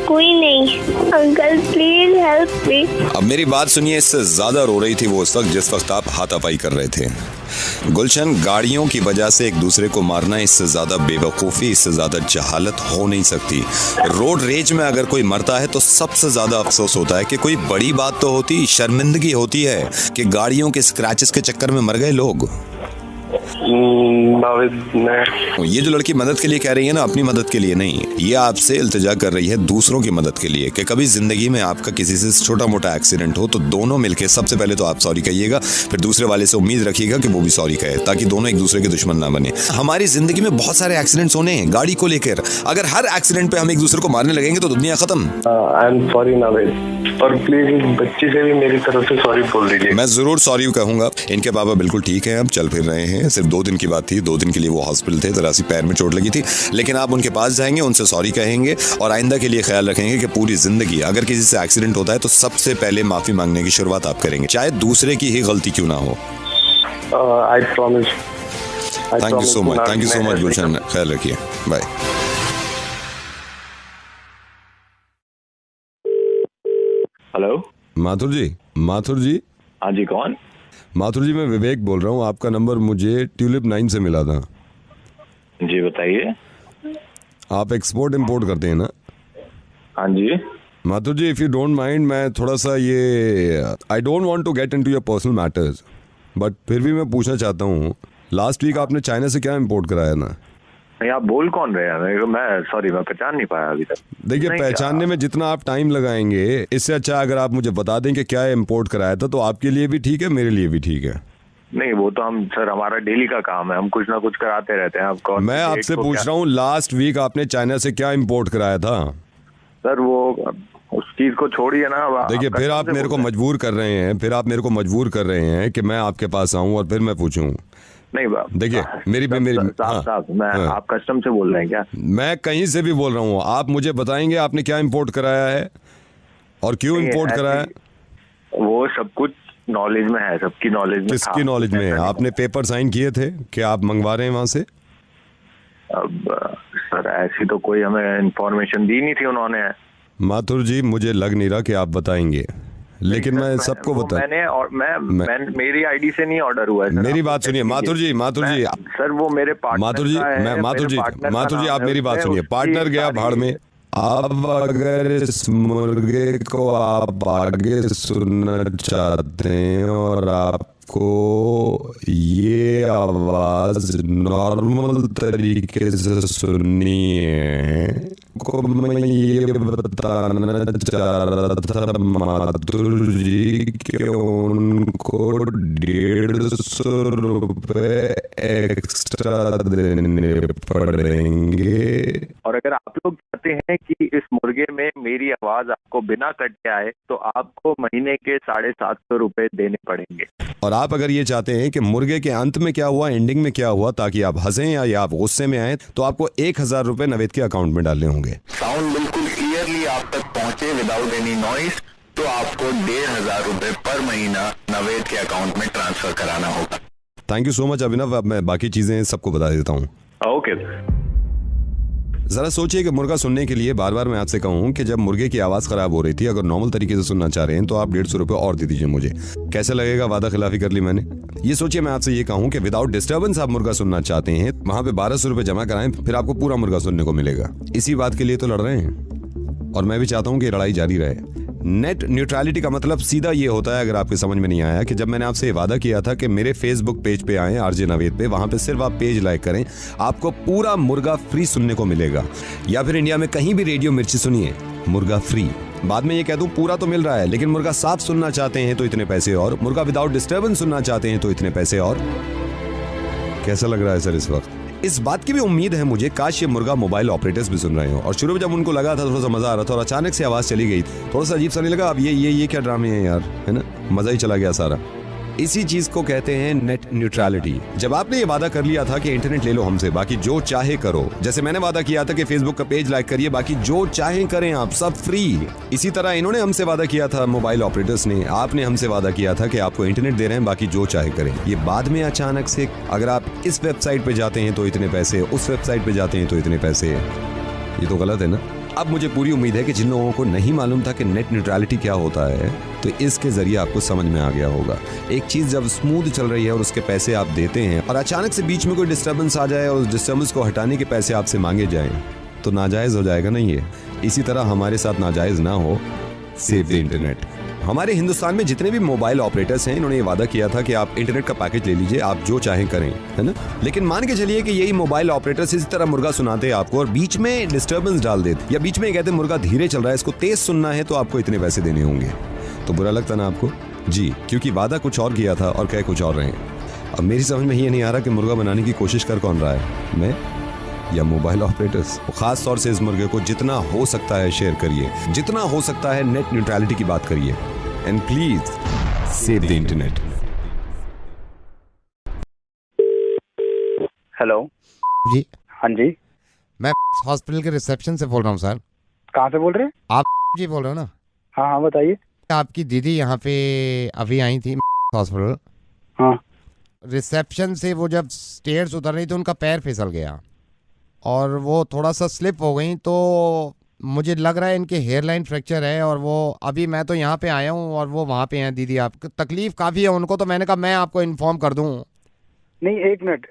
कोई नहीं। Uncle please help me. अब मेरी बात सुनिए, इससे ज्यादा रो रही थी वो उस वक्त जिस वक्त आप हाथापाई कर रहे थे। गुलशन, गाड़ियों की वजह से एक दूसरे को मारना, इससे ज्यादा बेवकूफ़ी, इससे ज्यादा जहालत हो नहीं सकती। रोड रेज में अगर कोई मरता है तो सबसे ज्यादा अफसोस होता है कि कोई बड़ी बात तो होती, शर्मिंदगी होती है कि गाड़ियों के स्क्रैचेस के चक्कर में मर गए लोग। ये जो लड़की मदद के लिए कह रही है ना, अपनी मदद के लिए नहीं, ये आपसे इल्तिजा कर रही है दूसरों की मदद के लिए कि कभी जिंदगी में आपका किसी से छोटा मोटा एक्सीडेंट हो तो दोनों मिलके सबसे पहले तो आप सॉरी कहिएगा, फिर दूसरे वाले से उम्मीद रखिएगा कि वो भी सॉरी कहे, ताकि दोनों एक दूसरे के दुश्मन ना बने। हमारी जिंदगी में बहुत सारे एक्सीडेंट्स होने हैं गाड़ी को लेकर, अगर हर एक्सीडेंट पे हम एक दूसरे को मारने लगेंगे तो दुनिया खत्म। आई एम सॉरी नावेद, और प्लीज इस बच्ची से भी मेरी तरफ से सॉरी बोल दीजिए। मैं जरूर सॉरी कहूंगा। इनके पापा बिल्कुल ठीक है, अब चल फिर रहे हैं। सिर्फ 2 दिन की बात थी, 2 दिन के लिए वो हॉस्पिटल थे, जरा सी पैर में चोट लगी थी, लेकिन आप उनके पास जाएंगे, उनसे सॉरी कहेंगे और आइंदा के लिए ख्याल रखेंगे कि पूरी जिंदगी अगर किसी से एक्सीडेंट होता है तो सबसे पहले माफी मांगने की शुरुआत आप करेंगे, चाहे दूसरे की ही गलती क्यों ना हो। I promise. Thank you so much, thank you so much Gulshan, ख्याल रखिए, बाय। हेलो माथुर जी। माथुर जी, हाँ जी, कौन? माथुर जी, मैं विवेक बोल रहा हूँ। आपका नंबर मुझे ट्यूलिप 9 से मिला था। जी बताइए। आप एक्सपोर्ट इंपोर्ट करते हैं ना? हाँ जी। Mathur ji, if you don't mind, मैं थोड़ा सा ये I don't want to get into your personal matters, but फिर भी मैं पूछना चाहता हूँ, लास्ट वीक आपने चाइना से क्या इंपोर्ट कराया ना? नहीं, आप बोल कौन रहे हैं? मैं सॉरी, मैं पहचान नहीं पाया अभी तक। देखिए, पहचानने में जितना आप टाइम लगाएंगे, इससे अच्छा अगर आप मुझे बता दें कि क्या इंपोर्ट कराया था तो आपके लिए भी ठीक है, मेरे लिए भी ठीक है। नहीं, वो तो हम सर, हमारा डेली का काम है, हम कुछ ना कुछ कराते रहते हैं। आपको मैं आपसे पूछ रहा हूँ, लास्ट वीक आपने चाइना से क्या इंपोर्ट कराया था? सर वो उस चीज को छोड़िए ना। देखिए, फिर आप मेरे को मजबूर कर रहे हैं, कि मैं आपके पास आऊँ और फिर मैं पूछूं। नहीं, देखिए मेरी साहब, मैं आप कस्टम से बोल रहे हैं क्या? मैं कहीं से भी बोल रहा हूँ, आप मुझे बताएंगे आपने क्या इंपोर्ट कराया है और क्यों इंपोर्ट कराया? वो सब कुछ नॉलेज में है, सबकी नॉलेज में। किसकी नॉलेज में है? आपने पेपर साइन किए थे कि आप मंगवा रहे हैं वहां से? अब सर, ऐसी तो कोई हमें इंफॉर्मेशन दी नहीं थी उन्होंने। माथुर जी, मुझे लग नहीं रहा कि आप बताएंगे, लेकिन मैं सबको बता, मेरी आईडी से नहीं ऑर्डर हुआ है सर। मेरी बात सुनिए माथुर जी, सर वो मेरे पार्टनर, माथुर जी आप मेरी बात सुनिए। पार्टनर गया भाड़ में। अब अगर इस मुर्गे को आप आगे सुनना चाहते हैं और आपको ये आवाज नॉर्मल तरीके से सुननी है, को मैं ये बताना चाह रहा था माथुर जी कि उनको 150 रुपए एक्स्ट्रा देने पड़ेंगे। और अगर आप लोग चाहते हैं कि इस मुर्गे में मेरी आवाज आपको बिना कट के आए तो आपको महीने के 750 रुपए देने पड़ेंगे। और आप अगर ये चाहते हैं कि मुर्गे के अंत में क्या हुआ, एंडिंग में क्या हुआ, ताकि आप हंसें या आप गुस्से में आए, तो आपको 1000 रुपए नवेद के अकाउंट में डालने होंगे। साउंड बिल्कुल क्लियरली आप तक पहुंचे विदाउट एनी नॉइस, तो आपको 1500 रुपए पर महीना नवेद के अकाउंट में ट्रांसफर कराना होगा। थैंक यू सो मच अभिनव। अब मैं बाकी चीजें सबको बता देता हूँ। ओके। जरा सोचिए कि मुर्गा सुनने के लिए बार बार मैं आपसे कहूँ कि जब मुर्गे की आवाज खराब हो रही थी, अगर नॉर्मल तरीके से सुनना चाह रहे हैं तो आप 150 रुपए और दे दीजिए मुझे। कैसे लगेगा? वादा खिलाफी कर ली मैंने। ये सोचिए मैं आपसे ये कहूँ कि विदाउट डिस्टर्बेंस आप मुर्गा सुनना चाहते हैं, वहां पे 1200 रुपए जमा कराएं, फिर आपको पूरा मुर्गा सुनने को मिलेगा। इसी बात के लिए तो लड़ रहे हैं और मैं भी चाहता हूँ कि लड़ाई जारी रहे। नेट न्यूट्रलिटी का मतलब सीधा ये होता है, अगर आपके समझ में नहीं आया, कि जब मैंने आपसे ये वादा किया था कि मेरे फेसबुक पेज पे आएं आरजे नवेद पे, वहां पे सिर्फ आप पेज लाइक करें, आपको पूरा मुर्गा फ्री सुनने को मिलेगा। या फिर इंडिया में कहीं भी रेडियो मिर्ची सुनिए, मुर्गा फ्री। बाद में ये कह दूं पूरा तो मिल रहा है, लेकिन मुर्गा साफ सुनना चाहते हैं तो इतने पैसे और, मुर्गा विदाउट डिस्टर्बेंस सुनना चाहते हैं तो इतने पैसे और। कैसा लग रहा है सर इस वक्त? इस बात की भी उम्मीद है मुझे, काश ये मुर्गा मोबाइल ऑपरेटर्स भी सुन रहे हो। और शुरू में जब उनको लगा था थोड़ा सा मजा आ रहा था और अचानक से आवाज चली गई, थोड़ा सा अजीब सा नहीं लगा? अब ये क्या ड्रामे हैं यार, है ना? मजा ही चला गया सारा। इसी चीज को कहते हैं नेट न्यूट्रलिटी। जब आपने ये वादा कर लिया था कि इंटरनेट ले लो हमसे, बाकी जो चाहे करो, जैसे मैंने वादा किया था कि फेसबुक का पेज लाइक करिए, बाकी जो चाहे करें आप, सब फ्री। इसी तरह इन्होंने हमसे वादा किया था, मोबाइल ऑपरेटर्स ने, आपने हमसे वादा किया था कि आपको इंटरनेट दे रहे हैं, बाकी जो चाहे करें। ये बाद में अचानक से, अगर आप इस वेबसाइट पे जाते हैं तो इतने पैसे, उस वेबसाइट पे जाते हैं तो इतने पैसे, ये तो गलत है ना? अब मुझे पूरी उम्मीद है कि जिन लोगों को नहीं मालूम था कि नेट न्यूट्रलिटी क्या होता है, तो इसके जरिए आपको समझ में आ गया होगा। एक चीज जब स्मूथ चल रही है और उसके पैसे आप देते हैं और अचानक से बीच में कोई डिस्टर्बेंस आ जाए और उस डिस्टर्बेंस को हटाने के पैसे आपसे मांगे जाएं, तो नाजायज हो जाएगा ना ये। इसी तरह हमारे साथ नाजायज ना हो, सेव द इंटरनेट। हमारे हिंदुस्तान में जितने भी मोबाइल ऑपरेटर्स हैं, इन्होंने ये वादा किया था कि आप इंटरनेट का पैकेज ले लीजिए, आप जो चाहें करें, है ना? लेकिन मान के चलिए कि यही मोबाइल ऑपरेटर्स इसी तरह मुर्गा सुनाते आपको और बीच में डिस्टर्बेंस डाल देते, या बीच में कहते मुर्गा धीरे चल रहा है, इसको तेज सुनना है तो आपको इतने पैसे देने होंगे। तो बुरा लगता ना आपको? जी, क्योंकि वादा कुछ और किया था और कह कुछ और रहे। अब मेरी समझ में ये नहीं आ रहा कि मुर्गा बनाने की कोशिश कर कौन रहा है, मैं या मोबाइल ऑपरेटर्स? खास तौर से इस मुर्गे को जितना हो सकता है शेयर करिए, जितना हो सकता है नेट न्यूट्रलिटी की बात करिए, and please save the internet. Hello जी। हाँ जी, मैं हॉस्पिटल के रिसेप्शन से बोल रहा हूँ सर। कहाँ से बोल रहे हैं आप? जी बोल रहे हो ना? हाँ हाँ बताइए। आपकी दीदी यहाँ पे अभी आई थी हॉस्पिटल। हाँ। रिसेप्शन से वो जब स्टेयर्स उतर रही तो उनका पैर फिसल गया और वो थोड़ा सा स्लिप हो गई, तो मुझे लग रहा है इनके हेयर लाइन फ्रैक्चर है। और वो अभी मैं तो यहाँ पे आया हूँ और वो वहाँ पे हैं दीदी। आपको तकलीफ काफ़ी है उनको, तो मैंने कहा मैं आपको इन्फॉर्म कर दूँ। नहीं, एक मिनट,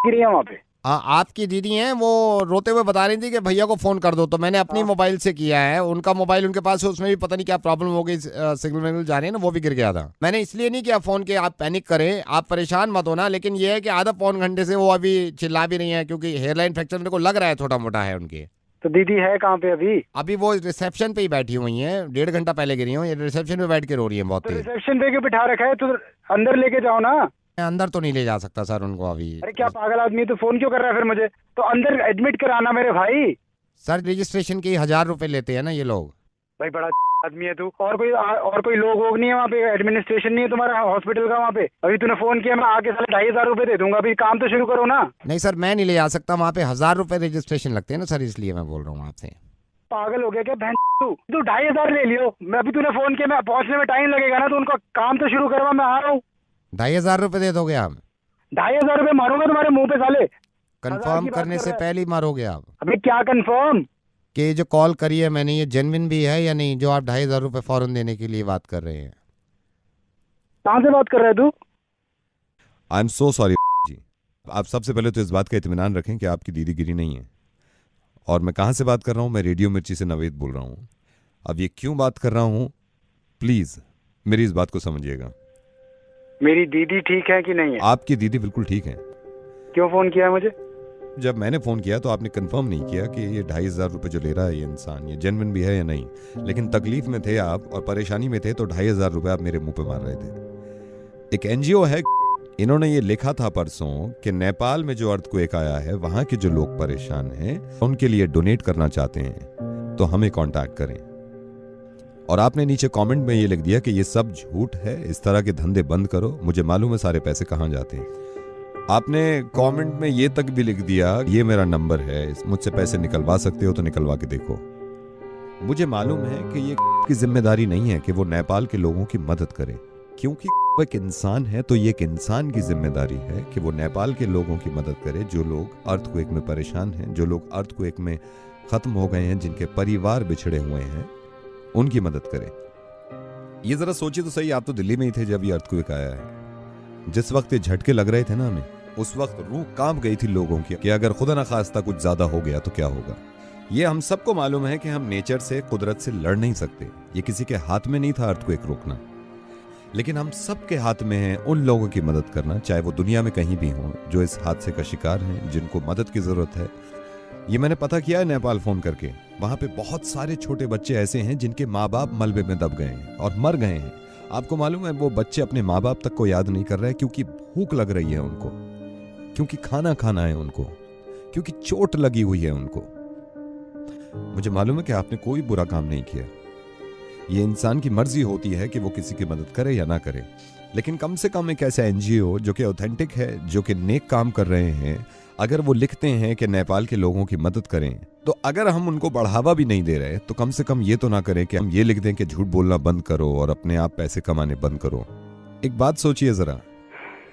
गिरी है वहाँ पे? हाँ, आपकी दीदी हैं, वो रोते हुए बता रही थी कि भैया को फ़ोन कर दो, तो मैंने अपनी मोबाइल से किया है। उनका मोबाइल उनके पास है, उसमें भी पता नहीं क्या प्रॉब्लम हो गई, सिग्नल विग्नल जा रहे हैं ना, वो भी गिर गया था। मैंने इसलिए नहीं किया फ़ोन कि आप पैनिक करें, आप परेशान मत होना, लेकिन ये है कि आधा पौन घंटे से वो अभी चिल्ला भी नहीं है, क्योंकि हेयरलाइन फ्रैक्चर मेरे को लग रहा है छोटा मोटा है उनके। तो दीदी है कहाँ पे अभी? अभी वो रिसेप्शन पे ही बैठी हुई हैं, 1.5 घंटा पहले गिरी हूँ, ये रिसेप्शन पे बैठ के रो रही है बहुत। तो रिसेप्शन पे क्यों बिठा रखा है? तो अंदर लेके जाओ ना। अंदर तो नहीं ले जा सकता सर उनको अभी। अरे क्या पागल आदमी है, तो फोन क्यों कर रहा है फिर मुझे? तो अंदर एडमिट कराना मेरे भाई। सर रजिस्ट्रेशन के 1000 रुपए लेते हैं ना ये लोग। भाई बड़ा आदमी है तू। और कोई लोग नहीं है वहाँ पे? एडमिनिस्ट्रेशन नहीं है तुम्हारा हॉस्पिटल का वहाँ पे? अभी तूने फोन किया, मैं आके साले 2500 रुपए दे दूंगा। अभी काम तो शुरू करो ना। नहीं सर, मैं नहीं ले जा सकता वहाँ पे, 1000 रुपए रजिस्ट्रेशन लगते हैं ना सर, इसलिए मैं बोल रहा हूँ आपसे। पागल हो गया क्या बहन? तू 2500 ले लियो। मैं अभी तूने फोन किया, मैं पहुँचने में टाइम लगेगा ना, तो उनका काम तो शुरू करवा, मैं आ रहा हूँ। 2500 रुपए दे दोगे आप? 2500 रुपए मारूंगा तुम्हारे मुंह पे साले। कंफर्म करने से पहले ही मारोगे आप? अबे क्या कंफर्म? कि जो कॉल करी है मैंने, ये जेन्युइन भी है या नहीं, जो आप 2500 रुपए फौरन देने के लिए बात कर रहे हैं? कहाँ से बात कर रहा है तू? आई एम सो सॉरी जी। आप सबसे पहले तो इस बात का इत्मीनान रखें कि आपकी दीदी गिरी नहीं है। और मैं कहाँ से बात कर रहा हूँ? मैं रेडियो मिर्ची से नवेद बोल रहा हूँ। अब ये क्यों बात कर रहा हूँ, प्लीज मेरी इस बात को समझिएगा। मेरी दीदी ठीक है कि नहीं है? आपकी दीदी बिल्कुल ठीक है। क्यों फोन किया है मुझे? जब मैंने फोन किया तो आपने कंफर्म नहीं किया कि ये 2500 रुपए जो ले रहा है ये इंसान, ये जेन्युइन भी है या नहीं। लेकिन तकलीफ में थे आप और परेशानी में थे, तो 2500 रुपए आप मेरे मुंह पे मार रहे थे। एक एनजीओ है, इन्होंने ये लिखा था परसों कि नेपाल में जो अर्थक्वेक आया है, वहां के जो लोग परेशान हैं उनके लिए डोनेट करना चाहते हैं, तो हमें कांटेक्ट करें। और आपने नीचे कमेंट में ये लिख दिया कि ये सब झूठ है, इस तरह के धंधे बंद करो, मुझे मालूम है सारे पैसे कहाँ जाते हैं। आपने कमेंट में ये तक भी लिख दिया, ये मेरा नंबर है, मुझसे पैसे निकलवा सकते हो तो निकलवा के देखो। मुझे मालूम है कि ये की जिम्मेदारी नहीं है कि वो नेपाल के लोगों की मदद करे, क्योंकि वो एक इंसान है, तो ये एक इंसान की जिम्मेदारी है कि वो नेपाल के लोगों की मदद करे जो लोग अर्थक्वेक में परेशान हैं, जो लोग अर्थक्वेक में खत्म हो गए हैं, जिनके परिवार बिछड़े हुए हैं, उनकी मदद करे। ये जरा सोचिए तो सही, आप तो दिल्ली में ही थे जब ये अर्थक्वेक आया है। जिस वक्त ये झटके लग रहे थे ना हमें, उस वक्त रूह कांप गई थी लोगों की कि अगर खुदा ना खास्ता कुछ ज्यादा हो गया तो क्या होगा। ये हम सबको मालूम है कि हम नेचर से, कुदरत से लड़ नहीं सकते। ये किसी के हाथ में नहीं था अर्थक्वेक रोकना, लेकिन हम सबके हाथ में है उन लोगों की मदद करना, चाहे वो दुनिया में कहीं भी हों, जो इस हादसे का शिकार हैं, जिनको मदद की जरूरत है। ये मैंने पता किया है नेपाल फोन करके। वहां पे बहुत सारे छोटे बच्चे ऐसे हैं जिनके माँ बाप मलबे में दब गए हैं और मर गए हैं। आपको मालूम है, वो बच्चे अपने माँ बाप तक को याद नहीं कर रहे, क्योंकि भूख लग रही है उनको, क्योंकि खाना खाना है उनको, क्योंकि चोट लगी हुई है उनको। मुझे मालूम है कि आपने कोई बुरा काम नहीं किया। ये इंसान की मर्जी होती है कि वो किसी की मदद करे या ना करे, लेकिन कम से कम एक ऐसा एनजीओ जो कि ऑथेंटिक है, जो कि नेक काम कर रहे हैं, अगर वो लिखते हैं कि नेपाल के लोगों की मदद करें, तो अगर हम उनको बढ़ावा भी नहीं दे रहे तो कम से कम ये तो ना करें कि हम ये लिख दें कि झूठ बोलना बंद करो और अपने आप पैसे कमाने बंद करो। एक बात सोचिए जरा,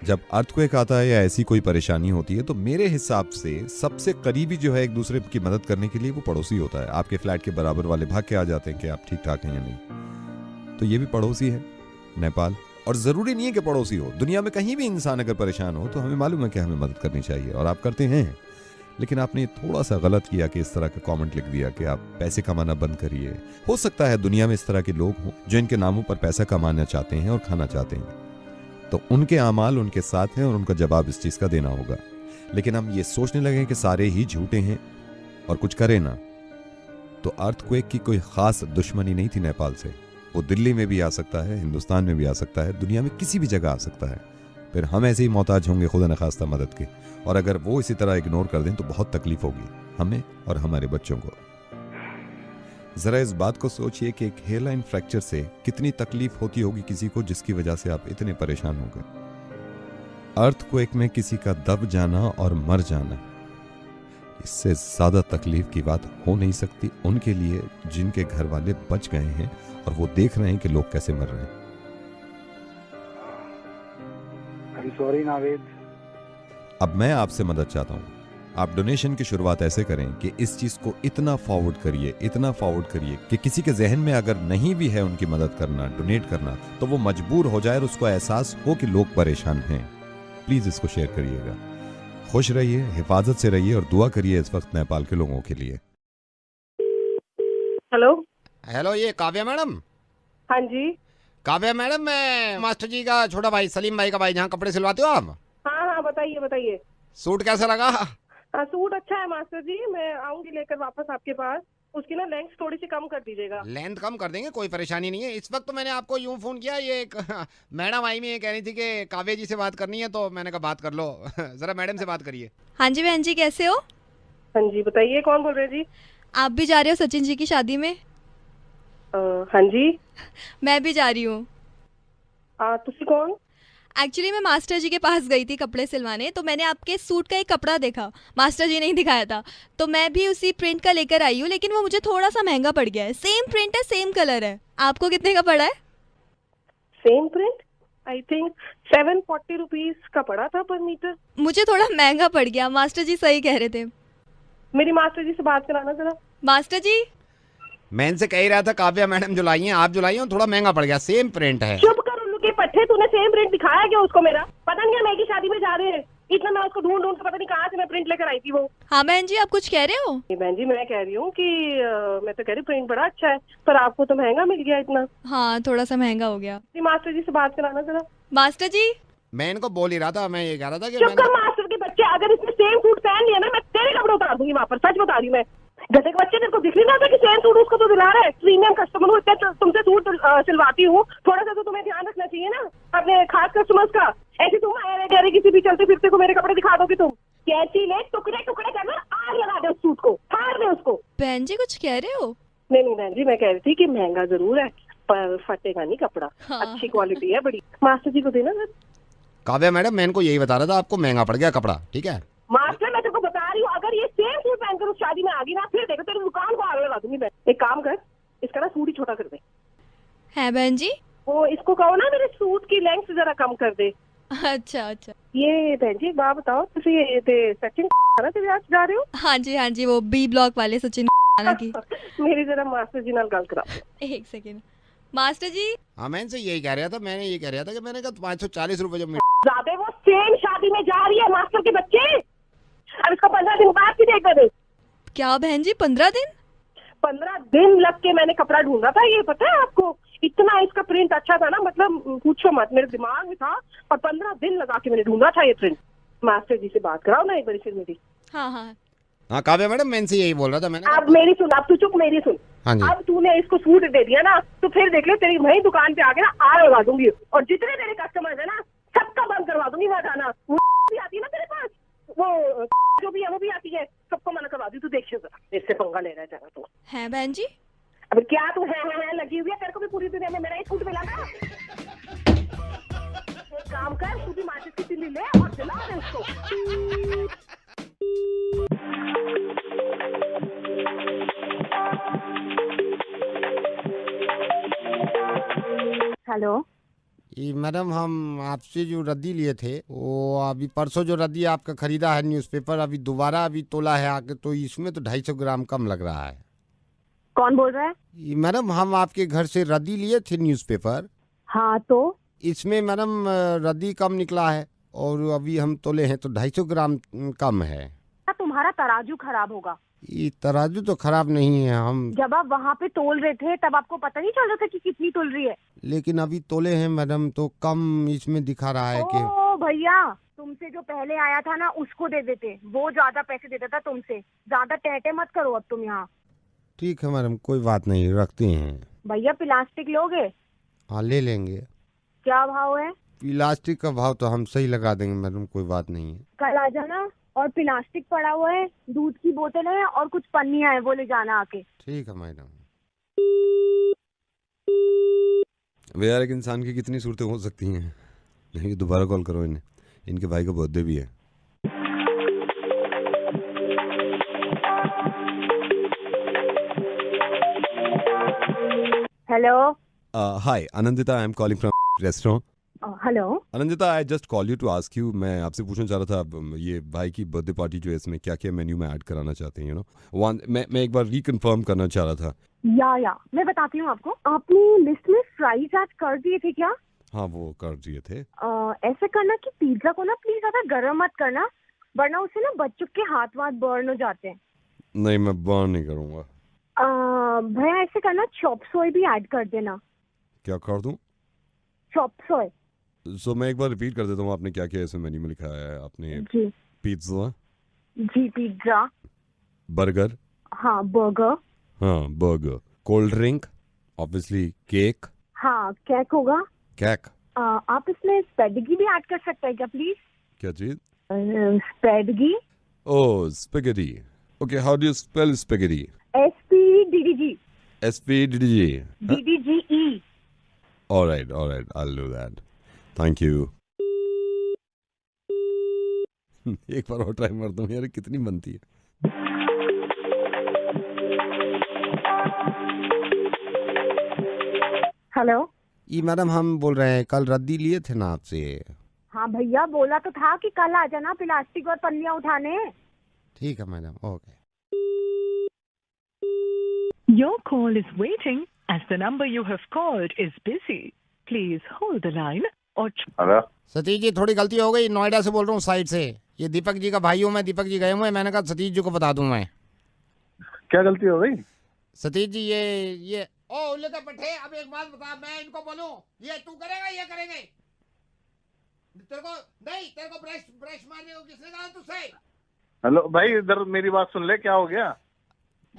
जब अर्थक्वेक आता है या ऐसी कोई परेशानी होती है, तो मेरे हिसाब से सबसे करीबी जो है एक दूसरे की मदद करने के लिए वो पड़ोसी होता है। आपके फ्लैट के बराबर वाले भाग के आ जाते हैं कि आप ठीक ठाक हैं या नहीं। तो ये भी पड़ोसी है नेपाल, और जरूरी नहीं है कि पड़ोसी हो, दुनिया में कहीं भी इंसान अगर परेशान हो तो हमें मालूम है कि हमें मदद करनी चाहिए, और आप करते हैं। लेकिन आपने थोड़ा सा गलत किया कि इस तरह का कमेंट लिख दिया कि आप पैसे कमाना बंद करिए। हो सकता है दुनिया में इस तरह के लोग हों जो इनके नामों पर पैसा कमाना चाहते हैं और खाना चाहते हैं, तो उनके आमाल उनके साथ हैं और उनका जवाब इस चीज का देना होगा। लेकिन हम ये सोचने लगे कि सारे ही झूठे हैं और कुछ करें ना, तो अर्थक्वेक की कोई खास दुश्मनी नहीं थी नेपाल से। वो दिल्ली में भी आ सकता है, हिंदुस्तान में भी आ सकता है, दुनिया में किसी भी जगह आ सकता है। फिर हम ऐसे ही मोहताज होंगे खुदा न खास्ता मदद के, और अगर वो इसी तरह इग्नोर कर दें तो बहुत तकलीफ होगी हमें और हमारे बच्चों को। जरा इस बात को सोचिए कि एक हेयरलाइन फ्रैक्चर से कितनी तकलीफ होती होगी किसी को, जिसकी वजह से आप इतने परेशान हो गए। अर्थक्वेक में किसी का दब जाना और मर जाना, इससे ज्यादा तकलीफ की बात हो नहीं सकती उनके लिए जिनके घर वाले बच गए हैं और वो देख रहे हैं कि लोग कैसे मर रहे हैं। सॉरी नावेद। अब मैं आपसे मदद चाहता हूं, आप डोनेशन की शुरुआत ऐसे करें कि इस चीज को इतना फॉरवर्ड करिए कि किसी के जहन में अगर नहीं भी है उनकी मदद करना, डोनेट करना, तो वो मजबूर हो जाए और उसको एहसास हो कि लोग परेशान हैं। प्लीज इसको शेयर करिएगा। खुश रहिए, हिफाजत से रहिए और दुआ करिए इस वक्त नेपाल के लोगों के लिए। हेलो, ये काव्या मैडम? हाँ जी। काव्या मैडम, मैं मास्टर जी का छोटा भाई, सलीम भाई का भाई, जहाँ कपड़े सिलवाते हो आप? हाँ, बताइए। सूट कैसा लगा? सूट अच्छा है मास्टर जी, मैं आऊंगी लेकर वापस आपके पास। उसकी ना लेंथ थोड़ी सी कम कर दीजिएगा। लेंथ कम कर देंगे, कोई परेशानी नहीं है। इस वक्त तो मैंने आपको यूं फोन किया, ये एक मैडम आई में ये कह रही थी कि काव्या जी से बात करनी है, तो मैंने कहा बात कर लो। जरा मैडम से बात करिए। हाँ जी बहन जी, कैसे हो? हाँ जी बताइए, कौन बोल रहे जी? आप भी जा रहे हो सचिन जी की शादी में? हाँ जी। मैं भी जा रही हूँ। तुसी कौन? एक्चुअली मैं मास्टर जी के पास गई थी कपड़े सिलवाने, तो मैंने आपके सूट का एक कपड़ा देखा, मास्टर जी ने ही दिखाया था, तो मैं भी उसी प्रिंट का लेकर आई हूँ, लेकिन वो मुझे थोड़ा सा महंगा पड़ गया है। सेम प्रिंट है, सेम कलर है। आपको कितने का पड़ा है? Same print I think 740 rupees का पड़ा था पर मीटर। मुझे थोड़ा महंगा पड़ गया। मास्टर जी सही कह रहे थे। मेरी मास्टर जी से बात कराना जरा। मास्टर जी, मैं इनसे कह ही रहा था काव्या मैडम जो लाई हैं, आप जो लाई हैं, थोड़ा महंगा पड़ गया। सेम प्रिंट है। चुप कर उल्लू के पट्टे, तूने सेम प्रिंट दिखाया क्या उसको? मेरा पता नहीं है, मैं की शादी में जा रहे हैं, इतना मैं उसको ढूंढ के पता नहीं कहाँ से मैं प्रिंट लेकर आई थी वो। हाँ बहन जी, आप कुछ कह रहे हो? बहन जी मैं कह रही हूँ कि मैं तो कह रही प्रिंट बड़ा अच्छा है, पर आपको तो महंगा मिल गया इतना। हाँ, थोड़ा सा महंगा हो गया। मास्टर जी से बात कराना जरा। मास्टर जी, मैं इनको बोल ही रहा था, मैं ये कह रहा था कि चुप कर मास्टर के बच्चे, अगर इसने सेम सूट पहन लिया ना, मैं तेरे कपड़े उतार दूंगी वहाँ पर। सच बता रही हूँ मैं। गधे के बच्चे, तेरे को दिख नहीं रहा था कि सेम सूट उसको तो दिला रहा है? प्रीमियम कस्टमर हूँ, इतने तुमसे सूट सिलवाती हूँ, थोड़ा सा तो तुम्हें ध्यान रखना चाहिए ना अपने खास कस्टमर्स का। ऐसे तुम कह रहे किसी भी चलते फिरते को मेरे कपड़े दिखा दोगे तुम? कैची ले, टुकड़े टुकड़े करना, आग लगा दे उस सूट को, फाड़ दे उसको। बहन जी कुछ कह रहे हो? नहीं बहन जी, मैं कह रही थी कि महंगा जरूर है पर फटेगा नहीं कपड़ा। हाँ। अच्छी क्वालिटी है बड़ी। मास्टर जी को देना सर। काव्या मैडम, मैं इनको यही बता रहा था, आपको महंगा पड़ गया कपड़ा, ठीक है? मास्टर मैं तेरे को बता रही हूँ, अगर ये सेम सूट पहनकर उस शादी में आ गई ना, फिर देखो तेरी दुकान को आग लगा दूंगी मैं। एक काम कर, इसका ना सूट ही छोटा कर दे। है बहन जी? वो इसको कहो ना मेरे सूट की लेंथ जरा कम कर दे। अच्छा। ये बहन जी एक बात बताओ, तुम ये सचिन तेरे आज जा रहे हो? हाँ जी, वो बी ब्लॉक वाले सचिन की। मेरी जरा मास्टर जी नाल गल कराओ। एक सेकेंड। मास्टर जी। हाँ, मैं इनसे यही कह रहा था, मैंने ये कह रहा था कि मैंने कहा 540 रुपए जब ज्यादा, वो सेम शादी में जा रही है मास्टर के बच्चे। अब इसको 15 दिन बाद की देख दे। क्या बहन जी 15 दिन? 15 दिन लग के मैंने कपड़ा ढूंढा था, ये पता है आपको? इतना इसका प्रिंट अच्छा था ना, मतलब पूछो मत, मेरे दिमाग में था। और 15 दिन लगा के मैंने ढूंढा था ये प्रिंट। मास्टर जी से बात कराओ ना एक बार फिर मेरी। हाँ हाँ हाँ काव्या मैडम, मैं इनसे यही बोल रहा था। मैंने अब मेरी सुन, अब तू चुप, मेरी सुन। हाँ जी। अब तूने इसको सूट दे दिया ना, तो फिर देख ले तेरी वही दुकान पे आके ना आग लगा दूंगी, और जितने तेरे कस्टमर्स है ना सबका बंद करवा दूंगी। वहाँ जाना वो भी आती है ना तेरे पास, वो जो भी है वो भी आती है, सबको मना करवा दी। तू देखिए जरा, इससे पंगा ले रहा है जरा तो। है बहन जी? अब क्या तू है लगी हुई है? तेरे को भी पूरी दुनिया में मेरा ही सूट मिला था। एक काम कर, तू भी माचिस की तिल्ली ले और जला दे उसको। हेलो ये मैडम, हम आपसे जो रद्दी लिए थे, वो अभी परसों जो रद्दी आपका खरीदा है न्यूज़पेपर, अभी दोबारा अभी तोला है आके, तो इसमें तो 250 ग्राम कम लग रहा है। कौन बोल रहा है? ये मैडम, हम आपके घर से रद्दी लिए थे न्यूज़पेपर। हाँ तो इसमें मैडम रद्दी कम निकला है, और अभी हम तोले हैं तो 250 ग्राम कम है। तुम्हारा तराजू खराब होगा। ये तराजू तो खराब नहीं है, हम जब आप वहाँ पे तोल रहे थे तब आपको पता नहीं चल रहा था कि कितनी तोल रही है? लेकिन अभी तोले हैं मैडम, तो कम इसमें दिखा रहा है कि। ओ भैया, तुमसे जो पहले आया था ना उसको दे देते, वो ज्यादा पैसे देता था तुमसे। ज्यादा टहटे मत करो अब तुम यहाँ। ठीक है मैडम, कोई बात नहीं, रखते हैं। भैया प्लास्टिक लोगे? हाँ ले लेंगे। क्या भाव है? प्लास्टिक का भाव तो हम सही लगा देंगे मैडम, कोई बात नहीं है। कल आ जाना, और प्लास्टिक पड़ा हुआ है, दूध की बोतल है और कुछ पन्नियां है, वो ले जाना आके। ठीक है मैडम। वे यार, एक इंसान की कितनी सूरतें हो सकती हैं। नहीं, दोबारा कॉल करो इन्हें, इनके भाई का बर्थडे भी है। Hello. Hi Anandita, I am calling from restaurant. Hello Anandita, I just call you to ask you, मैं आपसे पूछना चाह रहा था, ये भाई की बर्थडे पार्टी जो है, इसमें क्या क्या मेन्यू में ऐड कराना चाहते हैं, यू नो। मैं एक बार रिकन्फर्म करना चाह रहा था। या मैं बताती हूँ आपको। आपने लिस्ट में फ्राइज ऐड कर दिए थे क्या? हाँ वो कर दिए थे। ऐसा करना कि पिज्जा को ना प्लीज ज्यादा गर्म मत करना, वरना उससे ना बच्चों के हाथ वाथ बर्न हो जाते हैं। नहीं, मैं बर्न नहीं करूँगा। भैया ऐसे करना, चॉप सोय भी ऐड कर देना। क्या कर दूँ? चॉप सोय। सो मैं एक बार रिपीट कर देता हूँ, आपने क्या क्या इसमें मेन्यू में लिखा है? आपने जी पिज्जा। जी पिज्जा। बर्गर। हाँ बर्गर। हाँ burger. Cold drink, obviously cake. हाँ केक होगा। केक। आप इसमें स्पेडिगी भी ऐड कर सकते हैं क्या प्लीज? क्या चीज? Spaghetti. Oh spaghetti. Okay, how do you spell spaghetti? SPDDG। SPDDG। DDGE। All right, I'll do that. Thank you. एक बार और ट्राई मारता हूँ यार, कितनी बनती है। हेलो। ये मैडम, हम बोल रहे हैं, कल रद्दी लिए थे ना आपसे। हाँ भैया, बोला तो था कि कल आ जाना प्लास्टिक और पन्नियां उठाने। ठीक है madam, okay. Your call is waiting as the number you have called is busy. Please hold the line or... hello Satish ji, थोड़ी गलती हो गई, नोएडा से बोल रहा हूँ साइड से। ये दीपक जी का भाई हूँ मैं, दीपक जी गए हुए, मैंने कहा सतीश जी को बता दूं मैं। क्या गलती हो गई? सतीश जी ये ओ उल्ले का पट्टे, अब एक बात बता, मैं इनको बोलूं ये तू करेगा, ये करेंगे? तेरे को ब्रश मारने को किसने कहा तुझसे? हेलो भाई, इधर मेरी बात सुन ले, क्या हो गया?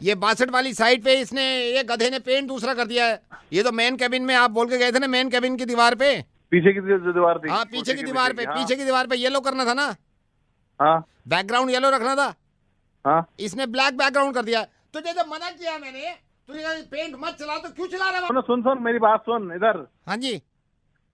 ये 62 वाली साइड पे इसने, ये गधे ने पेंट दूसरा कर दिया है। ये तो मेन कैबिन में आप बोल के गए थे ना, मेन कैबिन की दीवार पे, पीछे की दीवार थी। हाँ पीछे की दीवार पे, पीछे की दीवार पे येलो करना था ना। हाँ बैकग्राउंड येलो रखना था। हाँ इसने ब्लैक बैकग्राउंड कर दिया। तुझे जब मना किया मैंने, तुझे कहा पेंट मत चला, तो क्यों चला रहा है? सुन मेरी बात सुन इधर। हाँ जी।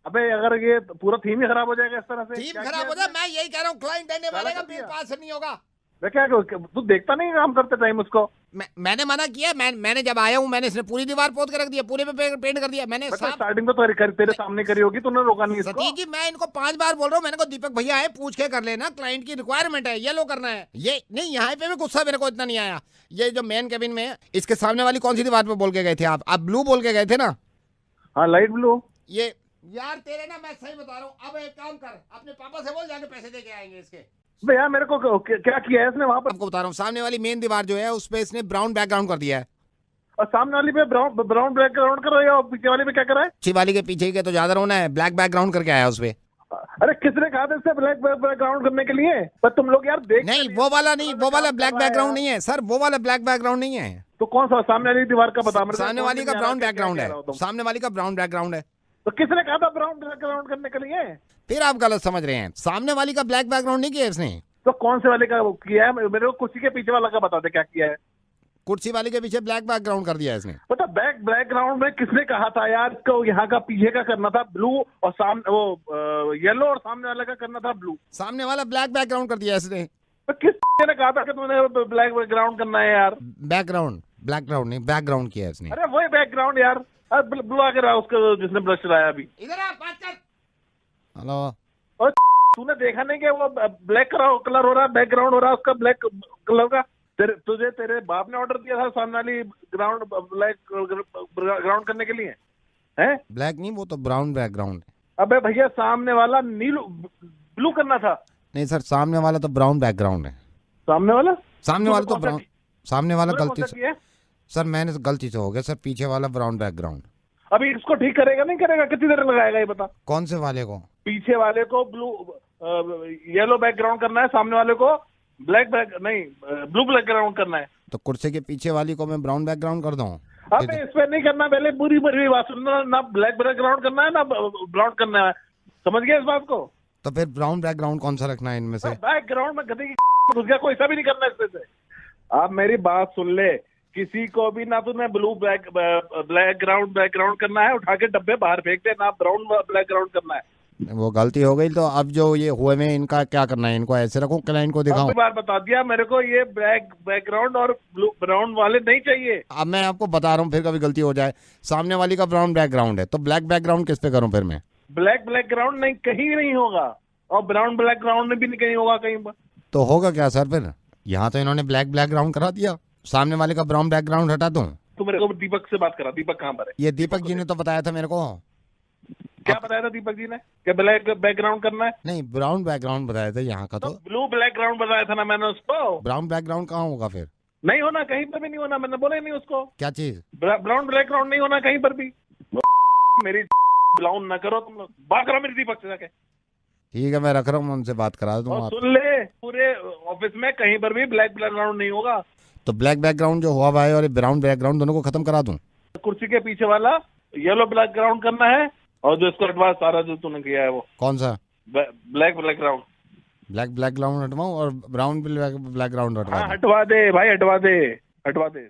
अबे अगर ये पूरा थीम ही खराब हो जाएगा इस तरह से। थीम खराब हो जाए, मैं यही कह रहा हूँ, क्लाइंट देने वाले का बिल पास नहीं होगा। क्या तू देखता नहीं काम करते टाइम उसको? मैंने मना किया, मैंने जब आया हूँ मैंने इसने पूरी दीवार पोत के रख दिया, पूरे पे पेंट कर दिया मैंने। स्टार्टिंग में तो तेरे सामने करी होगी, तूने रोका नहीं इसको। सतीश जी, मैं इनको 5 बार बोल रहा हूँ, मैंने को दीपक भैया है, पूछ के कर लेना, क्लाइंट की रिक्वायरमेंट है, येलो करना है। ये नहीं, यहाँ पे भी गुस्सा मेरे को इतना नहीं आया। ये जो मेन केबिन में है, इसके सामने वाली कौन सी दीवार पे बोल के गए थे आप ब्लू बोल के गए थे ना? हाँ लाइट ब्लू। ये यार तेरे ना, मैं सही बता रहा हूँ, अब एक काम कर, अपने पापा से बोल, जाके पैसे दे के आएंगे इसके। भैया मेरे को क्या किया है इसने वहाँ पर? आपको बता रहा हूँ, सामने वाली मेन दीवार जो है उस पे इसने ब्राउन बैकग्राउंड कर दिया है। और सामने वाली पे ब्राउन बैकग्राउंड कर रहा है और पीछे वाली पे क्या कर रहा है? पीछे वाली के पीछे के तो ज्यादा रोना है, ब्लैक बैकग्राउंड करके आया उस पे। अरे किसने कहा था इससे ब्लैक बैकग्राउंड करने के लिए? पर तुम लोग यार देख नहीं, वो वाला नहीं, वो वाला ब्लैक बैकग्राउंड नहीं है सर, वो वाला ब्लैक बैकग्राउंड नहीं है। तो कौन सा सामने वाली दीवार का बता? सामने वाली का ब्राउन बैकग्राउंड है, सामने वाली का ब्राउन बैकग्राउंड है। तो किसने कहा था ब्राउन बैकग्राउंड करने के लिए? फिर आप गलत समझ रहे हैं, सामने वाली का ब्लैक बैकग्राउंड नहीं किया इसने। तो कौन से वाले का किया है? मेरे को कुर्सी के पीछे वाला का बता दे क्या किया है। कुर्सी वाले के पीछे ब्लैक बैकग्राउंड कर दिया इसने। पता बैकग्राउंड में किसने कहा था यार? इसको यहाँ का पीछे का करना था ब्लू और सामने वो येलो और सामने वाले का करना था ब्लू। सामने वाला ब्लैक बैकग्राउंड कर दिया इसने। तो किस ने कहा था कि तुमने ब्लैक बैकग्राउंड करना है यार? बैकग्राउंड, बैकग्राउंड नहीं, बैकग्राउंड किया इसने। अरे वही बैकग्राउंड यार, ब्लू आके रहा उसका जिसने ब्लश चलाया अभी। इधर आ, बात कर। हेलो, और तूने देखा नहीं कि वो ब्लैक कलर हो रहा है, बैकग्राउंड हो रहा है उसका ब्लैक कलर का? तुझे तेरे बाप ने ऑर्डर दिया था सामने वाली ग्राउंड ब्लैक ग्राउंड करने के लिए है? ब्लैक नहीं, वो तो ब्राउन बैकग्राउंड है। अबे भैया सामने वाला नीलू ब्लू करना था। नहीं सर, सामने वाला तो ब्राउन बैकग्राउंड है। सामने वाला तो ब्राउन, सामने वाला गलती से सर, मैंने तो गलती से हो गया सर, पीछे वाला ब्राउन बैकग्राउंड। अभी इसको ठीक करेगा नहीं करेगा? कितनी देर लगाएगा ये बता? कौन से वाले को? पीछे वाले को ब्लू येलो बैकग्राउंड करना है, सामने वाले को ब्लैक नहीं ब्लू बैकग्राउंड करना है। तो कुर्सी के पीछे वाली को मैं ब्राउन बैकग्राउंड कर दूं? अबे इस पे नहीं करना, पहले पूरी बात सुनना। ना ब्लैक बैकग्राउंड करना है ना ब्राउन करना है, समझ गया इस बात को? तो फिर ब्राउन बैकग्राउंड कौन सा रखना है इनमें से? बैकग्राउंड में गधे की घुस गया, कोई सा भी नहीं करना इसमें से। आप मेरी बात सुन ले, किसी को भी ना तुम्हें ब्लू बैकग्राउंड करना है, उठा के डब्बे बाहर फेंक दे, ना ब्राउन बैकग्राउंड करना है। वो गलती हो गई, तो अब जो ये हुए में इनका क्या करना है? इनको ऐसे रखूं, क्लाइंट को दिखाऊं? बार बता दिया मेरे को, ये बैकग्राउंड और ब्लू ब्राउन वाले नहीं चाहिए। अब मैं आपको बता रहा हूँ, फिर कभी गलती हो जाए। सामने वाली का ब्राउन बैकग्राउंड है, तो ब्लैक बैकग्राउंड किस पे करूँ फिर मैं? ब्लैक बैकग्राउंड नहीं, कहीं नहीं होगा, और ब्राउन बैकग्राउंड भी नहीं कहीं होगा कहीं पर। तो होगा क्या सर फिर? यहाँ तो इन्होंने ब्लैक बैकग्राउंड करा दिया, सामने वाले का ब्राउन बैकग्राउंड हटा दूं? तो मेरे को दीपक से बात करा। दीपक कहाँ पर है? ये दीपक जी ने तो बताया था मेरे को। क्या बताया था दीपक जी ने? क्या ब्लैक बैकग्राउंड करना है? नहीं, ब्राउन बैकग्राउंड बताया था यहाँ का। तो ब्लू बैकग्राउंड बताया था ना मैंने उसको। ब्राउन बैकग्राउंड कहाँ होगा फिर? नहीं होना, कहीं पर भी नहीं होना, मैंने बोला ही नहीं उसको। क्या चीज? ब्राउन बैकग्राउंड नहीं होना कहीं पर भी। मेरी ब्राउन ना करो तुम लोग, बात करो मेरी दीपक से जाके। ठीक है, मैं रख रहा हूँ, उनसे बात करा दूंगा। सुन ले, पूरे ऑफिस में कहीं पर भी ब्लैक बैकग्राउंड नहीं होगा। तो ब्लैक बैकग्राउंड जो हुआ भाई और ब्राउन बैकग्राउंड दोनों को खत्म करा दूं? कुर्सी के पीछे वाला येलो बैकग्राउंड करना है, और जो इसको हटवा सारा जो तूने किया है वो। कौन सा? Black background. ब्लैक बैकग्राउंड हटवाऊं और ब्राउन बैकग्राउंड हटवा? हटवा दे भाई, हटवा दे, हटवा दे।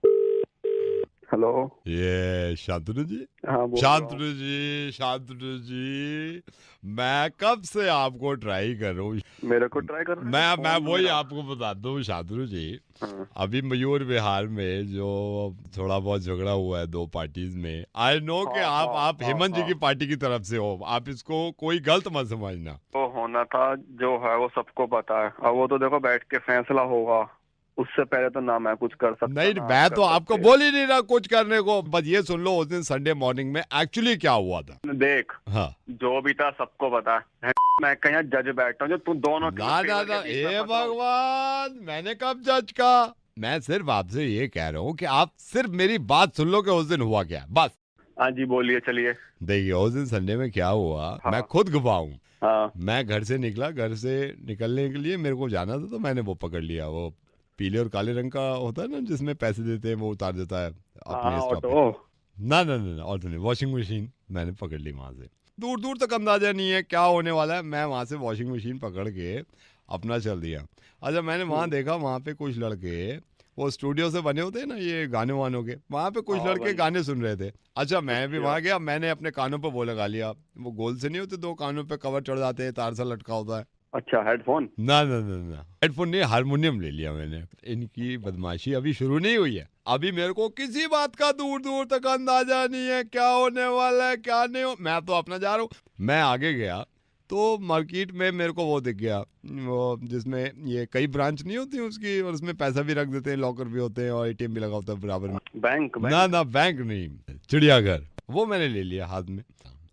हेलो, ये शांतनु जी? हाँ, शांतनु जी, मैं कब से आपको ट्राई कर रहा हूँ। मेरे को ट्राई कर? मैं वही आपको बताता हूँ शांतनु जी। अभी मयूर विहार में जो थोड़ा बहुत झगड़ा हुआ है दो पार्टीज में, आई नो कि आप हेमंत जी की पार्टी की तरफ से हो, आप इसको कोई गलत मत समझना। तो होना था जो है वो सबको पता है, और वो तो देखो बैठ के फैसला होगा, उससे पहले तो ना मैं कुछ कर सकता। नहीं, मैं तो आपको बोल ही नहीं रहा कुछ करने को। बस ये सुन लो, उस दिन संडे मॉर्निंग में एक्चुअली क्या हुआ था। देख, हाँ, जो भी था सबको पता है। मैं कहीं जज बैठा हूँ जो तू दोनों ना, हे भगवान, मैंने कब जज का? मैं सिर्फ आपसे ये कह रहा हूँ कि आप सिर्फ मेरी बात सुन लो कि उस दिन हुआ क्या, बस। हाँ जी, बोलिए, चलिए। देखिए, उस दिन संडे में क्या हुआ, हाँ। मैं खुद गवाह हूँ। हाँ। मैं घर से निकला, घर से निकलने के लिए मेरे को जाना था, तो मैंने वो पकड़ लिया, वो पीले और काले रंग का होता है ना, जिसमें पैसे देते हैं, वो उतार देता है अपने स्टॉप पे। ना, ऑटो नहीं, वॉशिंग मशीन मैंने पकड़ ली वहां से। दूर दूर तक अंदाजा नहीं है क्या होने वाला है, मैं वहां से वॉशिंग मशीन पकड़ के अपना चल दिया। अच्छा, मैंने वहां देखा, वहां पे कुछ लड़के, वो स्टूडियो से बने होते हैं ना ये गाने वानों के, वहां पे कुछ लड़के गाने सुन रहे थे। अच्छा, मैं भी वहां गया, मैंने अपने कानों पे वो लगा लिया, वो गोल से नहीं होते, दो कानों पे कवर चढ़ जाते हैं, तार सा लटका होता है। अच्छा, हेडफोन? ना, हेडफोन नहीं, हारमोनियम ले लिया मैंने। इनकी बदमाशी अभी शुरू नहीं हुई है, अभी मेरे को किसी बात का दूर दूर तक अंदाजा नहीं है क्या होने वाला है, क्या नहीं हो। मैं तो अपना जा रहा हूँ। मैं आगे गया तो मार्केट में मेरे को वो दिख गया, वो जिसमें ये कई ब्रांच नहीं होती उसकी, और उसमें पैसा भी रख देते हैं, लॉकर भी होते हैं, और एटीएम भी लगा होता है बराबर में। बैंक? ना, बैंक नहीं, चिड़ियाघर। वो मैंने ले लिया हाथ में।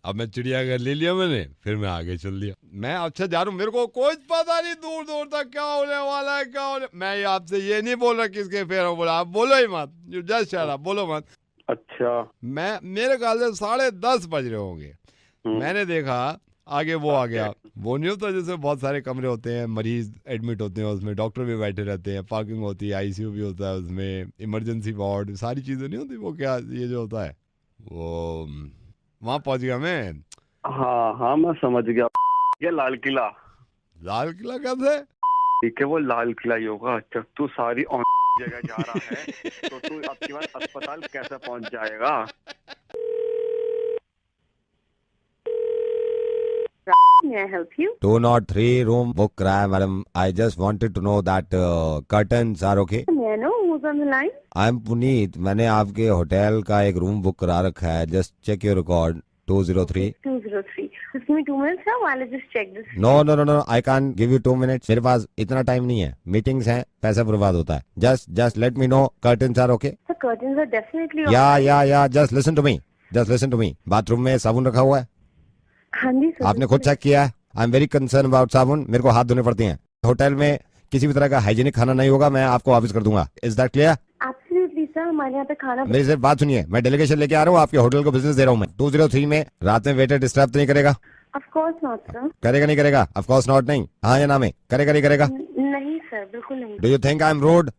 अब मैं चिड़ियाघर ले लिया मैंने, फिर मैं आगे चल दिया। मैं अच्छा जा रहा हूँ, मेरे को कुछ पता नहीं दूर दूर तक क्या होने वाला है, क्या होने। मैं आपसे ये नहीं बोल रहा किसके फेर बोला, आप बोलो ही मत, यू जस्ट शट अप, बोलो मत। अच्छा। मैं मेरे ख्याल से 10:30 बज रहे होंगे। मैंने देखा आगे वो आ गया। वो नहीं होता जैसे बहुत सारे कमरे होते हैं, मरीज एडमिट होते हैं, उसमें डॉक्टर भी बैठे रहते हैं, पार्किंग होती है, आईसीयू भी होता है, उसमें इमरजेंसी वार्ड, सारी चीजें नहीं होती। वो क्या ये जो होता है वो, वहां पहुंच गया मैं। हाँ हाँ मैं समझ गया। ये लाल किला। लाल किला कैसे? ठीक है वो लाल किला ही होगा। जब तू सारी जगह जा रहा है तो तू आपके पास अस्पताल कैसे पहुंच जाएगा? May I help you? 203 room book करा है madam. I just wanted to know that curtains are okay. May I know who's on the line? I'm Puneet. मैंने आपके होटल का एक रूम बुक करा रखा है. Just check your record. 203. 203. Just give me 2 minutes now while I just check this. No. I can't give you 2 minutes. मेरे पास इतना time नहीं है. Meetings हैं, पैसा बर्बाद होता है. Just let me know curtains are okay. The curtains are definitely okay. Yeah. Just listen to me. Bathroom में साबुन रखा हुआ है. हाँ जी सर. आपने खुद चेक किया है? I am very concern about साबुन. मेरे को हाथ धोने पड़ते हैं. होटल में किसी भी तरह का हाइजीनिक खाना नहीं होगा. मैं आपको वापस कर दूंगा. Is that clear? Absolutely sir. हमारे यहाँ पे खाना. मेरी सिर्फ बात सुनिए. मैं डेलीगेशन लेके आ रहा हूँ. आपके होटल को बिजनेस दे रहा हूँ मैं. 203 में रात में वेटर डिस्टर्ब तो नहीं करेगा? Of course not sir. करेगा नहीं करेगा? Of course not नहीं. हाँ या ना में? करेगा नहीं करेगा? नहीं सर, बिल्कुल नहीं. Do you think I am rude?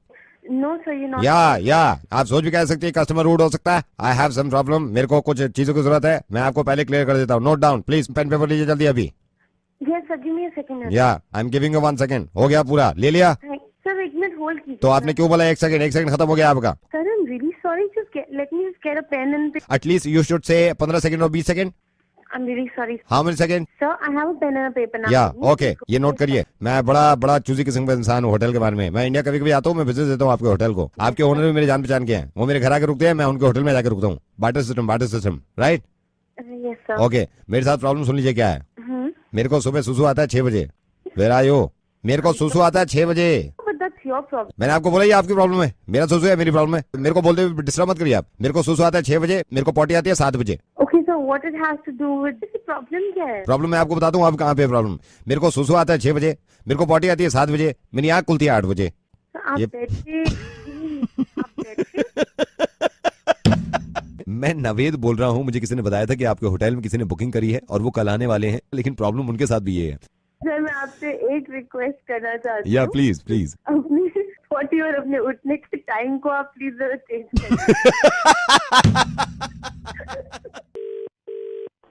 No sir, you're not. या आप सोच भी कह सकते हैं कस्टमर रूड हो सकता है. I have some problem. मेरे को कुछ चीजों की जरूरत है. मैं आपको पहले क्लियर कर देता हूँ. Note down please. Pen paper लीजिए जल्दी अभी. Yes sir, give me a second. या I am giving you 1 second. हो गया पूरा? ले लिया? सर 1 मिनट होल्ड कीजिए. तो आपने क्यों बोला 1 सेकंड खत्म हो गया आपका? Sir I'm really sorry. Let me just get a pen and paper. At least you should say 15 second और 20 second. I'm really sorry. How many second? Sir, I have a pen and a paper now. या okay. ये note करिए. मैं बड़ा choosy किस्म का इंसान हूँ होटल के बारे में. मैं इंडिया कभी आता हूँ. मैं बिजनेस देता हूँ आपके होटल को. आपके ओनर भी मेरे जान पहचान के हैं. वो मेरे घर आके रुकते हैं. मैं उनके होटल में जाकर रुकता हूँ. Barter system right? Yes sir. Okay. मेरे साथ प्रॉब्लम सुन लीजिए क्या है. मेरे को सुबह सुसु आता है 6 बजे. Where are you? मेरे को सुसु आता है 6 बजे. But that's your problem. मैंने आपको बोला ये आपकी प्रॉब्लम है. मेरा सुसु है मेरी प्रॉब्लम है. मेरे को बोलते हुए डिस्टर्ब मत करिए आप. मेरे को सुसु आता है 6 बजे. मेरे को पॉटी आती है 7 बजे. Okay sir, what it has to do with this problem क्या है? प्रॉब्लम मैं आपको बताता हूँ. आप कहाँ पे प्रॉब्लम. मेरे को सुसु आता है 6 बजे. मेरे को पॉटी आती है 7 बजे. मेरी आँख खुलती है 8 बजे. आप बैठिए. मैं नवेद बोल रहा हूँ. मुझे किसी ने बताया था कि आपके होटल में किसी ने बुकिंग करी है और वो कल आने वाले हैं. लेकिन प्रॉब्लम उनके साथ भी ये है. सर मैं आपसे एक रिक्वेस्ट करना चाहती हूँ. या प्लीज. अपनी पॉटी और अपने उठने के टाइम को आप प्लीज जरा चेंज करें.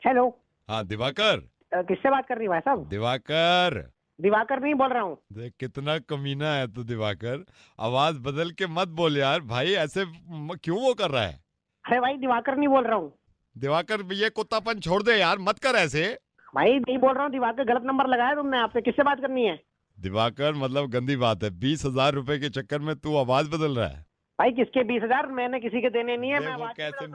हेलो. हाँ दिवाकर. किससे बात कर रही है भाई साहब? दिवाकर नहीं बोल रहा हूँ. देख कितना कमीना है तू दिवाकर. आवाज बदल के मत बोल यार भाई. ऐसे क्यों वो कर रहा है? अरे भाई दिवाकर नहीं बोल रहा हूँ. दिवाकर ये कुत्तापन छोड़ दे यार. मत कर ऐसे. भाई नहीं बोल रहा हूँ. दिवाकर गलत नंबर लगाया तुमने. आपसे किससे बात करनी है? दिवाकर मतलब गंदी बात है. 20,000 रुपए के चक्कर में तू आवाज बदल रहा है. भाई किसके 20,000? मैंने किसी के देने नहीं है. देखो कैसे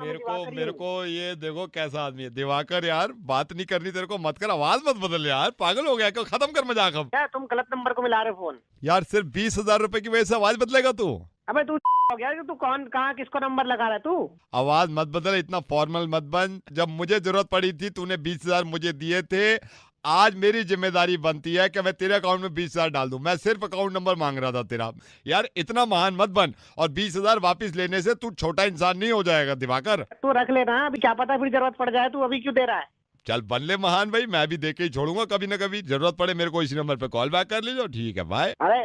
मेरे को ये देखो कैसा आदमी है दिवाकर. यार बात नहीं करनी तेरे को मत कर. आवाज मत बदल यार. पागल हो गया क्या? खत्म कर मजाक अब. क्या तुम गलत नंबर को मिला रहे हो फोन? यार सिर्फ 20,000 रुपए की वजह से आवाज बदलेगा तू? अबे तू हो गया. तू कहाँ किसको नंबर लगा रहा है तू? आवाज मत बदल. इतना फॉर्मल मत बन. जब मुझे जरूरत पड़ी थी तूने 20,000 मुझे दिए थे. आज मेरी जिम्मेदारी बनती है कि मैं तेरे अकाउंट में 20,000 डाल दूं. मैं सिर्फ अकाउंट नंबर मांग रहा था तेरा. यार इतना महान मत बन. और 20,000 वापस लेने से तू छोटा इंसान नहीं हो जाएगा दिवाकर. तू रख लेना. अभी क्या पता फिर जरूरत पड़ जाए. तू अभी क्यों दे रहा है? चल बन ले महान भाई. मैं भी दे के ही छोड़ूंगा. कभी ना कभी जरूरत पड़े मेरे को इसी नंबर पे कॉल बैक कर लीजिए. ठीक है बाय. अरे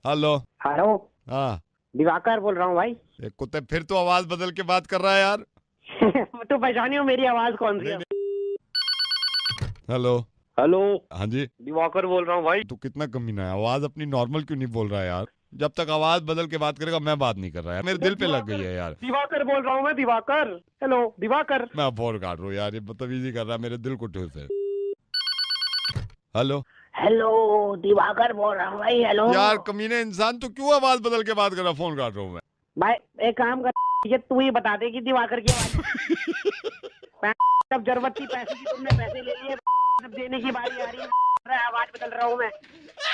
हेलो. हाँ दिवाकर बोल रहा हूँ भाई. कुत्ते फिर तो आवाज बदल के बात कर रहा है यार. तू पहचानी हो मेरी आवाज कौन सी है? हेलो. हाँ जी दिवाकर बोल रहा हूँ भाई. तू कितना कमीना है. आवाज अपनी नॉर्मल क्यों नहीं बोल रहा है यार? जब तक आवाज बदल के बात करेगा मैं बात नहीं कर रहा है. मेरे दिल पे लग गई है यार. दिवाकर बोल रहा हूँ मैं. दिवाकर. हेलो दिवाकर. मैं फोन काट रहा हूँ यार. ये बदतमीजी कर रहा है. मेरे दिल को ठूस है. हेलो दिवाकर बोल रहा हूँ भाई. हेलो यार कमीने इंसान. तू क्यों आवाज बदल के बात कर रहा? फोन काट रहा हूँ मैं. भाई एक काम कर. ये तू ही बता दे कि दिवाकर की आवाज. जब जरूरत थी पैसे की तुमने पैसे ले लिए. जब देने की बारी आ रही है आवाज बदल रहा हूँ मैं.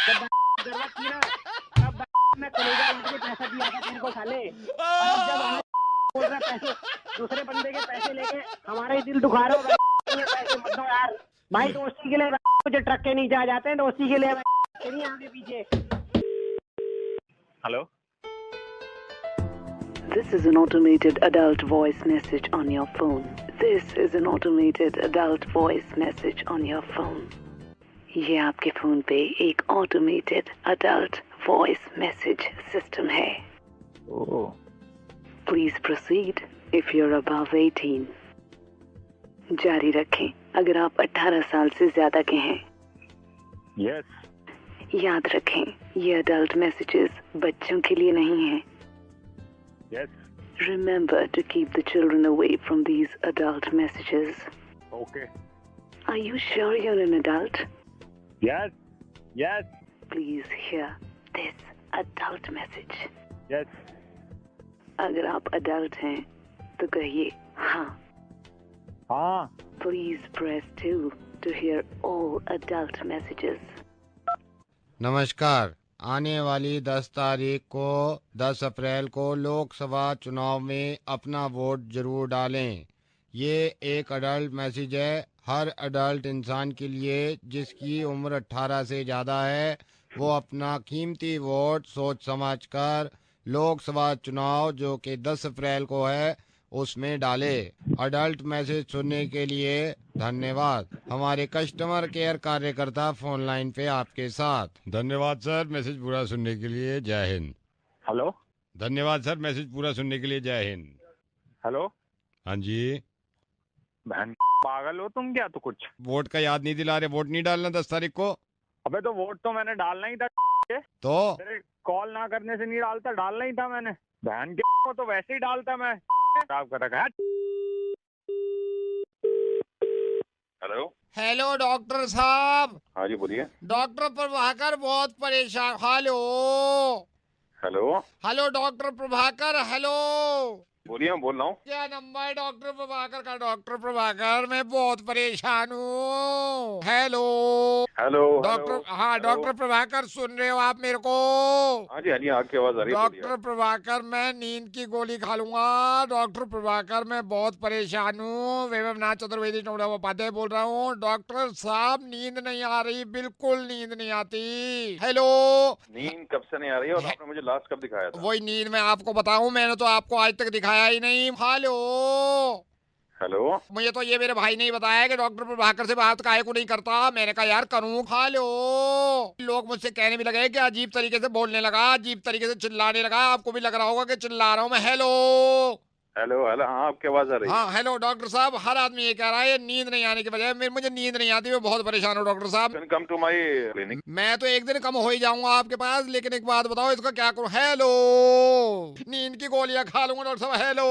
जब जरूरत थी ना तब मैं कलेजा उठ के पैसा दिया था तेरे को साले. और जब बोल रहा है पैसे, दूसरे बंदे के पैसे लेके हमारा ही दिल दुखा रहे हो। पैसे मत दो यार भाई, दोस्ती के लिए मुझे ट्रक के नीचे आ जाते हैं, दोस्ती के लिए नहीं आगे पीछे। Hello, This is an automated adult voice message on your phone. This is an automated adult voice message on your phone. ये आपके फोन पे एक automated adult voice message system है. Oh. Please proceed if you're above 18. जारी रखें अगर आप 18 साल से ज्यादा के हैं. Yes. याद रखें ये adult messages बच्चों के लिए नहीं हैं. Yes. Remember to keep the children away from these adult messages. Okay. Are you sure you're an adult? Yes. Yes. Please hear this adult message. Yes. अगर आप adult हैं तो कहिए हाँ. हाँ. Please press 2 to hear all adult messages. नमस्कार। आने वाली 10 तारीख को 10 अप्रैल को लोकसभा चुनाव में अपना वोट जरूर डालें। ये एक अडल्ट मैसेज है हर अडल्ट इंसान के लिए जिसकी उम्र 18 से ज़्यादा है, वो अपना कीमती वोट सोच समझ कर लोकसभा चुनाव जो कि 10 अप्रैल को है उसमें डाले। अडल्ट मैसेज सुनने के लिए धन्यवाद। हमारे कस्टमर केयर कार्यकर्ता फोन लाइन पे आपके साथ। धन्यवाद सर मैसेज पूरा सुनने के लिए, जय हिंद। हेलो। धन्यवाद सर मैसेज पूरा सुनने के लिए, जय हिंद। हेलो। हाँ जी। बहन पागल हो तुम क्या? तो कुछ वोट का याद नहीं दिला रहे? वोट नहीं डालना 10 तारीख को? अबे तो वोट तो मैंने डालना ही था तो तेरे कॉल ना करने से नहीं डालता, डालना ही था मैंने। बहन के को तो वैसे ही डालता मैं। खराब कर रखा है। हेलो। हेलो डॉक्टर साहब। हाँ जी बोलिए। डॉक्टर प्रभाकर बहुत परेशान। Hello hello. Hello doctor Prabhakar. Hello बोलिए, मैं बोल रहा हूँ। क्या नंबर है डॉक्टर प्रभाकर का? डॉक्टर प्रभाकर मैं बहुत परेशान हूँ। Hello hello. डॉक्टर। हाँ डॉक्टर प्रभाकर सुन रहे हो आप मेरे को? हाँ जी हाँ जी, आपकी आवाज आ रही है। डॉक्टर प्रभाकर मैं नींद की गोली खा लूंगा। डॉक्टर प्रभाकर मैं बहुत परेशान हूँ। वैभवनाथ चतुर्वेदी उपाध्याय बोल रहा हूँ। डॉक्टर साहब नींद नहीं आ रही, बिल्कुल नींद नहीं आती। हेलो। नींद कब से नहीं आ रही है और आपने मुझे लास्ट कब दिखाया था? वही नींद मैं आपको बताऊं, मैंने तो आपको आज तक दिखाया ही नहीं। हेलो। हेलो। मुझे तो ये मेरे भाई ने बताया कि डॉक्टर प्रभाकर से बात काहे को नहीं करता। मैंने कहा यार करूं। हेलो। लोग मुझसे कहने भी लगे कि अजीब तरीके से बोलने लगा, अजीब तरीके से चिल्लाने लगा। आपको भी लग रहा होगा कि चिल्ला रहा हूं मैं। हेलो। हेलो। हेलो। हाँ आपकी आवाज आ रही है। हाँ हेलो डॉक्टर साहब। हर आदमी ये कह रहा है नींद नहीं आने की वजह मुझे नींद नहीं आती, मैं बहुत परेशान हूँ डॉक्टर साहब। Come to my clinic. मैं तो एक दिन कम हो ही जाऊंगा आपके पास, लेकिन एक बात बताओ इसका क्या करूँ? हेलो। नींद की गोलियां खा लूंगा डॉक्टर साहब। हेलो।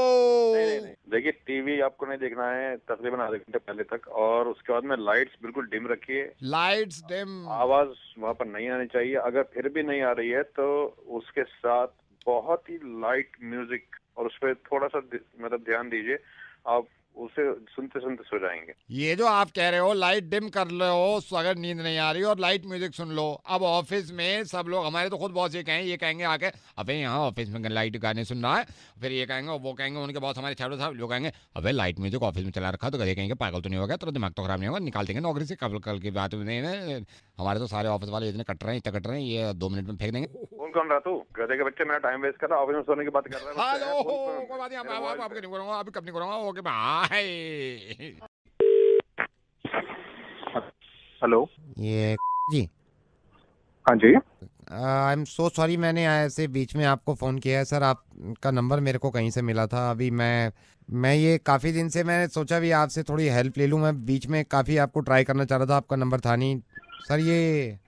नहीं। देखिए टीवी आपको नहीं देखना है तकरीबन आधे घंटे पहले तक, और उसके बाद में लाइट्स बिल्कुल डिम रखिए। Lights dim. आवाज वहाँ पर नहीं आनी चाहिए। अगर फिर भी नहीं आ रही है तो उसके साथ बहुत ही लाइट म्यूजिक और उस पर थोड़ा सा मतलब ध्यान दीजिए, आप उसे सुनते सुनते सो जाएंगे। ये जो आप कह रहे हो लाइट डिम कर लो अगर नींद नहीं आ रही और लाइट म्यूजिक सुन लो। अब ऑफिस में सब लोग, हमारे तो खुद बॉस ये कहेंगे आके अबे यहाँ ऑफिस में लाइट गाने सुनना है, फिर ये कहेंगे वो कहेंगे, उनके बॉस हमारे छात्र साहब लोग कहेंगे अबे लाइट म्यूजिक ऑफिस में चला रखा तो गधे कहेंगे पागल तो नहीं होगा, तेरा दिमाग तो खराब नहीं होगा, निकाल देंगे नौकरी से कल की बात नहीं। हमारे तो सारे ऑफिस वाले इतने कट रहे हैं, इतना कट रहे हैं, ये 2 मिनट में फेंक देंगे। कौन कौन रहा तू? गधे के बच्चे मेरा टाइम वेस्ट कर रहा, ऑफिस में सोने की बात कर रहा है। हेलो कोई बात नहीं, आपके नहीं करूँगा, अभी कब नहीं करूँगा। Okay bye. हेलो। ये जी। हाँ जी। आई एम सो सॉरी, मैंने ऐसे बीच में आपको फ़ोन किया है सर। आपका नंबर मेरे को कहीं से मिला था। अभी मैं ये काफ़ी दिन से मैंने सोचा भी आपसे थोड़ी हेल्प ले लूँ। मैं बीच में काफ़ी आपको ट्राई करना चाह रहा था, आपका नंबर था नहीं सर। ये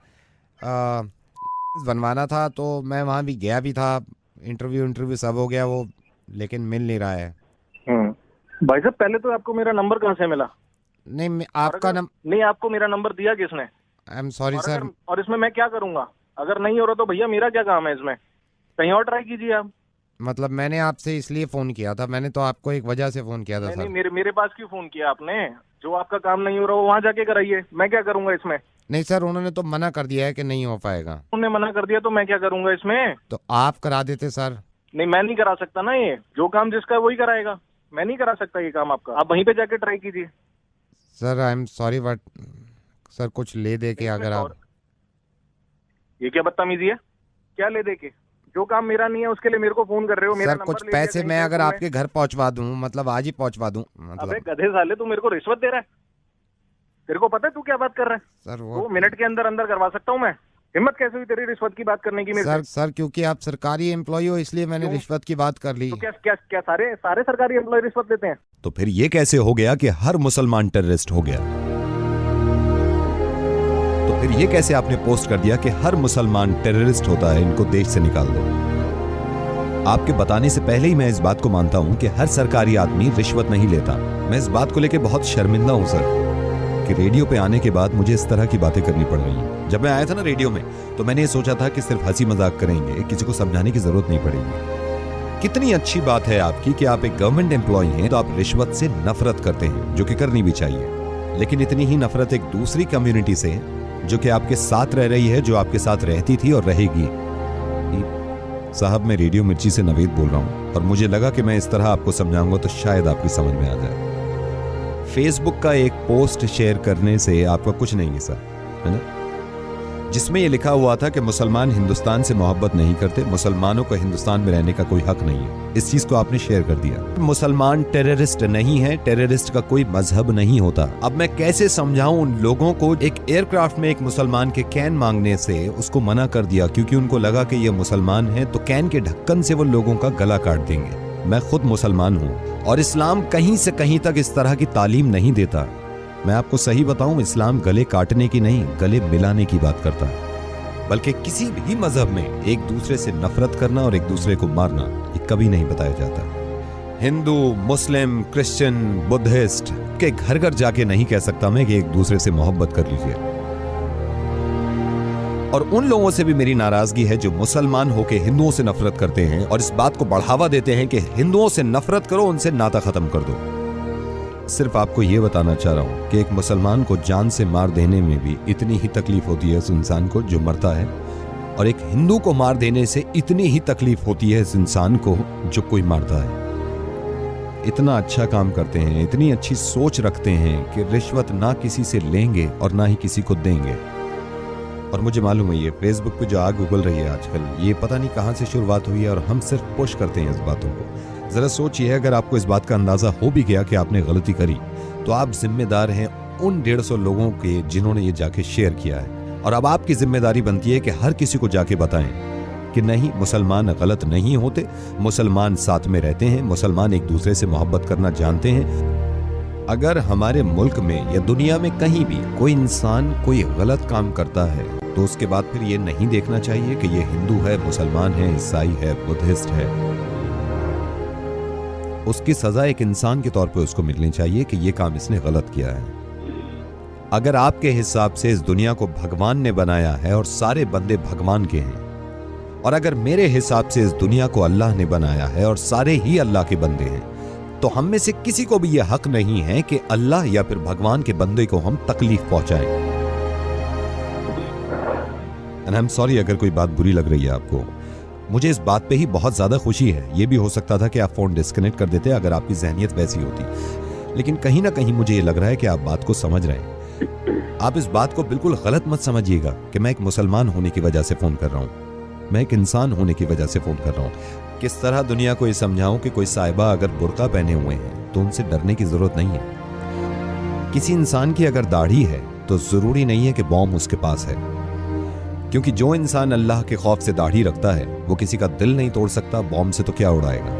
बनवाना था तो मैं वहाँ भी गया भी था, इंटरव्यू सब हो गया वो, लेकिन मिल नहीं रहा है। भाई साहब पहले तो आपको मेरा नंबर कहाँ से मिला? नहीं आपका नहीं, आपको मेरा नंबर दिया किसने? I am sorry sir. और इसमें मैं क्या करूँगा? अगर नहीं हो रहा तो भैया मेरा क्या काम है इसमें? कहीं और ट्राई कीजिए आप। मतलब मैंने आपसे इसलिए फ़ोन किया था, मैंने तो आपको एक वजह से फ़ोन किया था सर। नहीं, मेरे पास क्यों फ़ोन किया आपने? जो आपका काम नहीं हो रहा वो वहाँ जाके कराइए, मैं क्या करूँगा इसमें? नहीं सर, उन्होंने तो मना कर दिया है कि नहीं हो पाएगा। उन्होंने मना कर दिया तो मैं क्या करूँगा इसमें? तो आप करा देते सर। नहीं, मैं नहीं करा सकता ना, ये जो काम जिसका है वही कराएगा, मैं नहीं करा सकता ये काम आपका। आप वहीं पे जाके ट्राई कीजिए। Sir I am sorry but sir कुछ ले दे के अगर आप, ये क्या बदतमीजी है? क्या ले दे के? जो काम मेरा नहीं है उसके लिए मेरे को फोन कर रहे हो? मेरा सर नंबर कुछ ले लिया पैसे कहीं मैं से अगर तुम्हें? आपके घर पहुंचवा दूं, मतलब आज ही पहुंचवा दूं, अबे मतलब गधे साले, तू मेरे को रिश्वत दे रहा है? तेरे को पता है तू क्या बात कर रहा है? सर वो 2 मिनट के अंदर अंदर करवा सकता हूँ मैं। हिम्मत कैसे हुई तेरी रिश्वत की बात करने की मेरे सर से? सर क्योंकि आप सरकारी एम्प्लॉय हो इसलिए मैंने रिश्वत की बात कर ली। तो क्या क्या क्या सारे सारे सरकारी एम्प्लॉय रिश्वत लेते हैं? तो फिर ये कैसे हो गया कि हर मुसलमान टेररिस्ट हो गया? तो फिर ये कैसे आपने पोस्ट कर दिया कि हर मुसलमान टेररिस्ट होता है, इनको देश से निकाल दो? आपके बताने से पहले ही मैं इस बात को मानता हूं कि हर सरकारी आदमी रिश्वत नहीं लेता। मैं इस बात को लेकर बहुत शर्मिंदा हूं सर कि रेडियो पे आने के बाद मुझे इस तरह की बातें करनी पड़ रही हैं। जब मैं आया था ना रेडियो में तो मैंने ये सोचा था कि सिर्फ हंसी मजाक करेंगे, किसी को समझाने की जरूरत नहीं पड़ेगी। कितनी अच्छी बात है आपकी कि आप एक गवर्नमेंट एम्प्लॉय हैं तो आप रिश्वत से नफरत करते हैं, जो कि करनी भी चाहिए। लेकिन इतनी ही नफरत एक दूसरी कम्युनिटी से जो कि आपके साथ रह रही है, जो आपके साथ रहती थी और रहेगी। साहब मैं रेडियो मिर्ची से नवेद बोल रहा हूं और मुझे लगा कि मैं इस तरह आपको समझाऊंगा तो शायद आपकी समझ में आ जाए। फेसबुक का एक पोस्ट शेयर करने से आपका कुछ नहीं है सर, है ना, जिसमें यह लिखा हुआ था कि मुसलमान हिंदुस्तान से मोहब्बत नहीं करते, मुसलमानों को हिंदुस्तान में रहने का कोई हक नहीं है। इस चीज को आपने शेयर कर दिया। मुसलमान टेररिस्ट नहीं है, टेररिस्ट का कोई मजहब नहीं होता। अब मैं कैसे समझाऊं उन लोगों को? एक एयरक्राफ्ट में एक मुसलमान के कैन मांगने से उसको मना कर दिया क्योंकि उनको लगा कि ये मुसलमान है तो कैन के ढक्कन से वो लोगों का गला काट देंगे। मैं खुद मुसलमान हूं और इस्लाम कहीं से कहीं तक इस तरह की तालीम नहीं देता। मैं आपको सही बताऊं, इस्लाम गले काटने की नहीं, गले मिलाने की बात करता है। बल्कि किसी भी मजहब में एक दूसरे से नफरत करना और एक दूसरे को मारना ये कभी नहीं बताया जाता। हिंदू, मुस्लिम, क्रिश्चियन, बुद्धिस्ट के घर घर जाके नहीं कह सकता मैं कि एक दूसरे से मोहब्बत कर लीजिए। और उन लोगों से भी मेरी नाराजगी है जो मुसलमान होके हिंदुओं से नफरत करते हैं और इस बात को बढ़ावा देते हैं कि हिंदुओं से नफरत करो, उनसे नाता खत्म कर दो। सिर्फ आपको यह बताना चाह रहा हूं कि एक मुसलमान को जान से मार देने में भी इतनी ही तकलीफ होती है उस इंसान को जो मरता है, और एक हिंदू को मार देने से इतनी ही तकलीफ होती है इस इंसान को जो कोई मारता है। इतना अच्छा काम करते हैं, इतनी अच्छी सोच रखते हैं कि रिश्वत ना किसी से लेंगे और ना ही किसी को देंगे। और मुझे मालूम है ये फेसबुक पे जो आग उगल रही है आजकल, ये पता नहीं कहां से शुरुआत हुई है और हम सिर्फ पुश करते हैं इस बातों को। जरा सोचिए, अगर आपको इस बात का अंदाजा हो भी गया कि आपने गलती करी तो आप जिम्मेदार हैं उन 150 लोगों के जिन्होंने ये जाके शेयर किया है। और अब आपकी जिम्मेदारी बनती है कि हर किसी को जाके बताएं कि नहीं, मुसलमान गलत नहीं होते, मुसलमान साथ में रहते हैं, मुसलमान एक दूसरे से मोहब्बत करना जानते हैं। अगर हमारे मुल्क में या दुनिया में कहीं भी कोई इंसान कोई गलत काम करता है तो उसके बाद फिर ये नहीं देखना चाहिए कि ये हिंदू है, मुसलमान है, ईसाई है, बुद्धिस्ट है। उसकी सजा एक इंसान के तौर पे उसको मिलनी चाहिए कि ये काम इसने गलत किया है। अगर आपके हिसाब से इस दुनिया को भगवान ने बनाया है और सारे बंदे भगवान के हैं, और अगर मेरे हिसाब से इस दुनिया को अल्लाह ने बनाया है और सारे ही अल्लाह के बंदे हैं, तो हम में से किसी को भी यह हक नहीं है कि अल्लाह या फिर भगवान के बंदे को हम तकलीफ पहुंचाएं। एंड आई एम सॉरी अगर कोई बात बुरी लग रही है आपको। मुझे इस बात पे ही बहुत ज्यादा खुशी है। यह भी हो सकता था कि आप फोन डिस्कनेक्ट कर देते अगर आपकी जहनियत वैसी होती, लेकिन कहीं ना कहीं मुझे ये लग रहा है कि आप बात को समझ रहे हैं। आप इस बात को बिल्कुल गलत मत समझिएगा कि मैं एक मुसलमान होने की वजह से फोन कर रहा हूं। मैं एक इंसान होने की वजह से फोन कर रहा हूं। किस तरह दुनिया को ये समझाऊं कि कोई साहिबा अगर बुर्का पहने हुए हैं तो उनसे डरने की जरूरत नहीं है। किसी इंसान की अगर दाढ़ी है तो जरूरी नहीं है कि बॉम्ब उसके पास है, क्योंकि जो इंसान अल्लाह के खौफ से दाढ़ी रखता है वो किसी का दिल नहीं तोड़ सकता, बॉम्ब से तो क्या उड़ाएगा।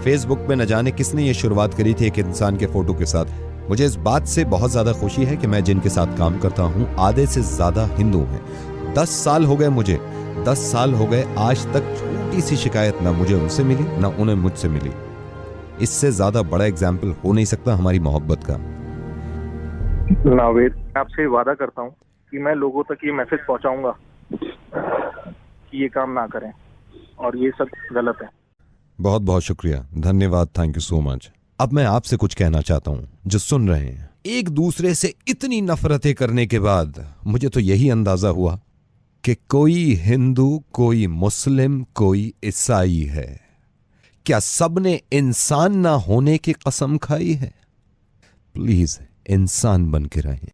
फेसबुक पे न जाने किसने ये शुरुआत करी थी एक इंसान के फोटो के साथ। मुझे इस बात से बहुत ज्यादा खुशी है कि मैं जिनके साथ काम करता हूं आधे से ज्यादा हिंदू हैं। 10 साल हो गए मुझे, 10 साल हो गए, आज तक छोटी सी शिकायत ना मुझे उनसे मिली ना उन्हें मुझसे मिली। इससे ज्यादा बड़ा एग्जाम्पल हो नहीं सकता हमारी मोहब्बत का। नावेद, आपसे वादा करता हूँ कि मैं लोगों तक ये मैसेज पहुंचाऊंगा कि ये काम ना करें और ये सब गलत है। बहुत बहुत शुक्रिया, धन्यवाद, थैंक यू सो मच। अब मैं आपसे कुछ कहना चाहता हूं जो सुन रहे हैं। एक दूसरे से इतनी नफरतें करने के बाद मुझे तो यही अंदाजा हुआ कि कोई हिंदू, कोई मुस्लिम, कोई ईसाई है, क्या सबने इंसान ना होने की कसम खाई है? प्लीज इंसान बन के रहें।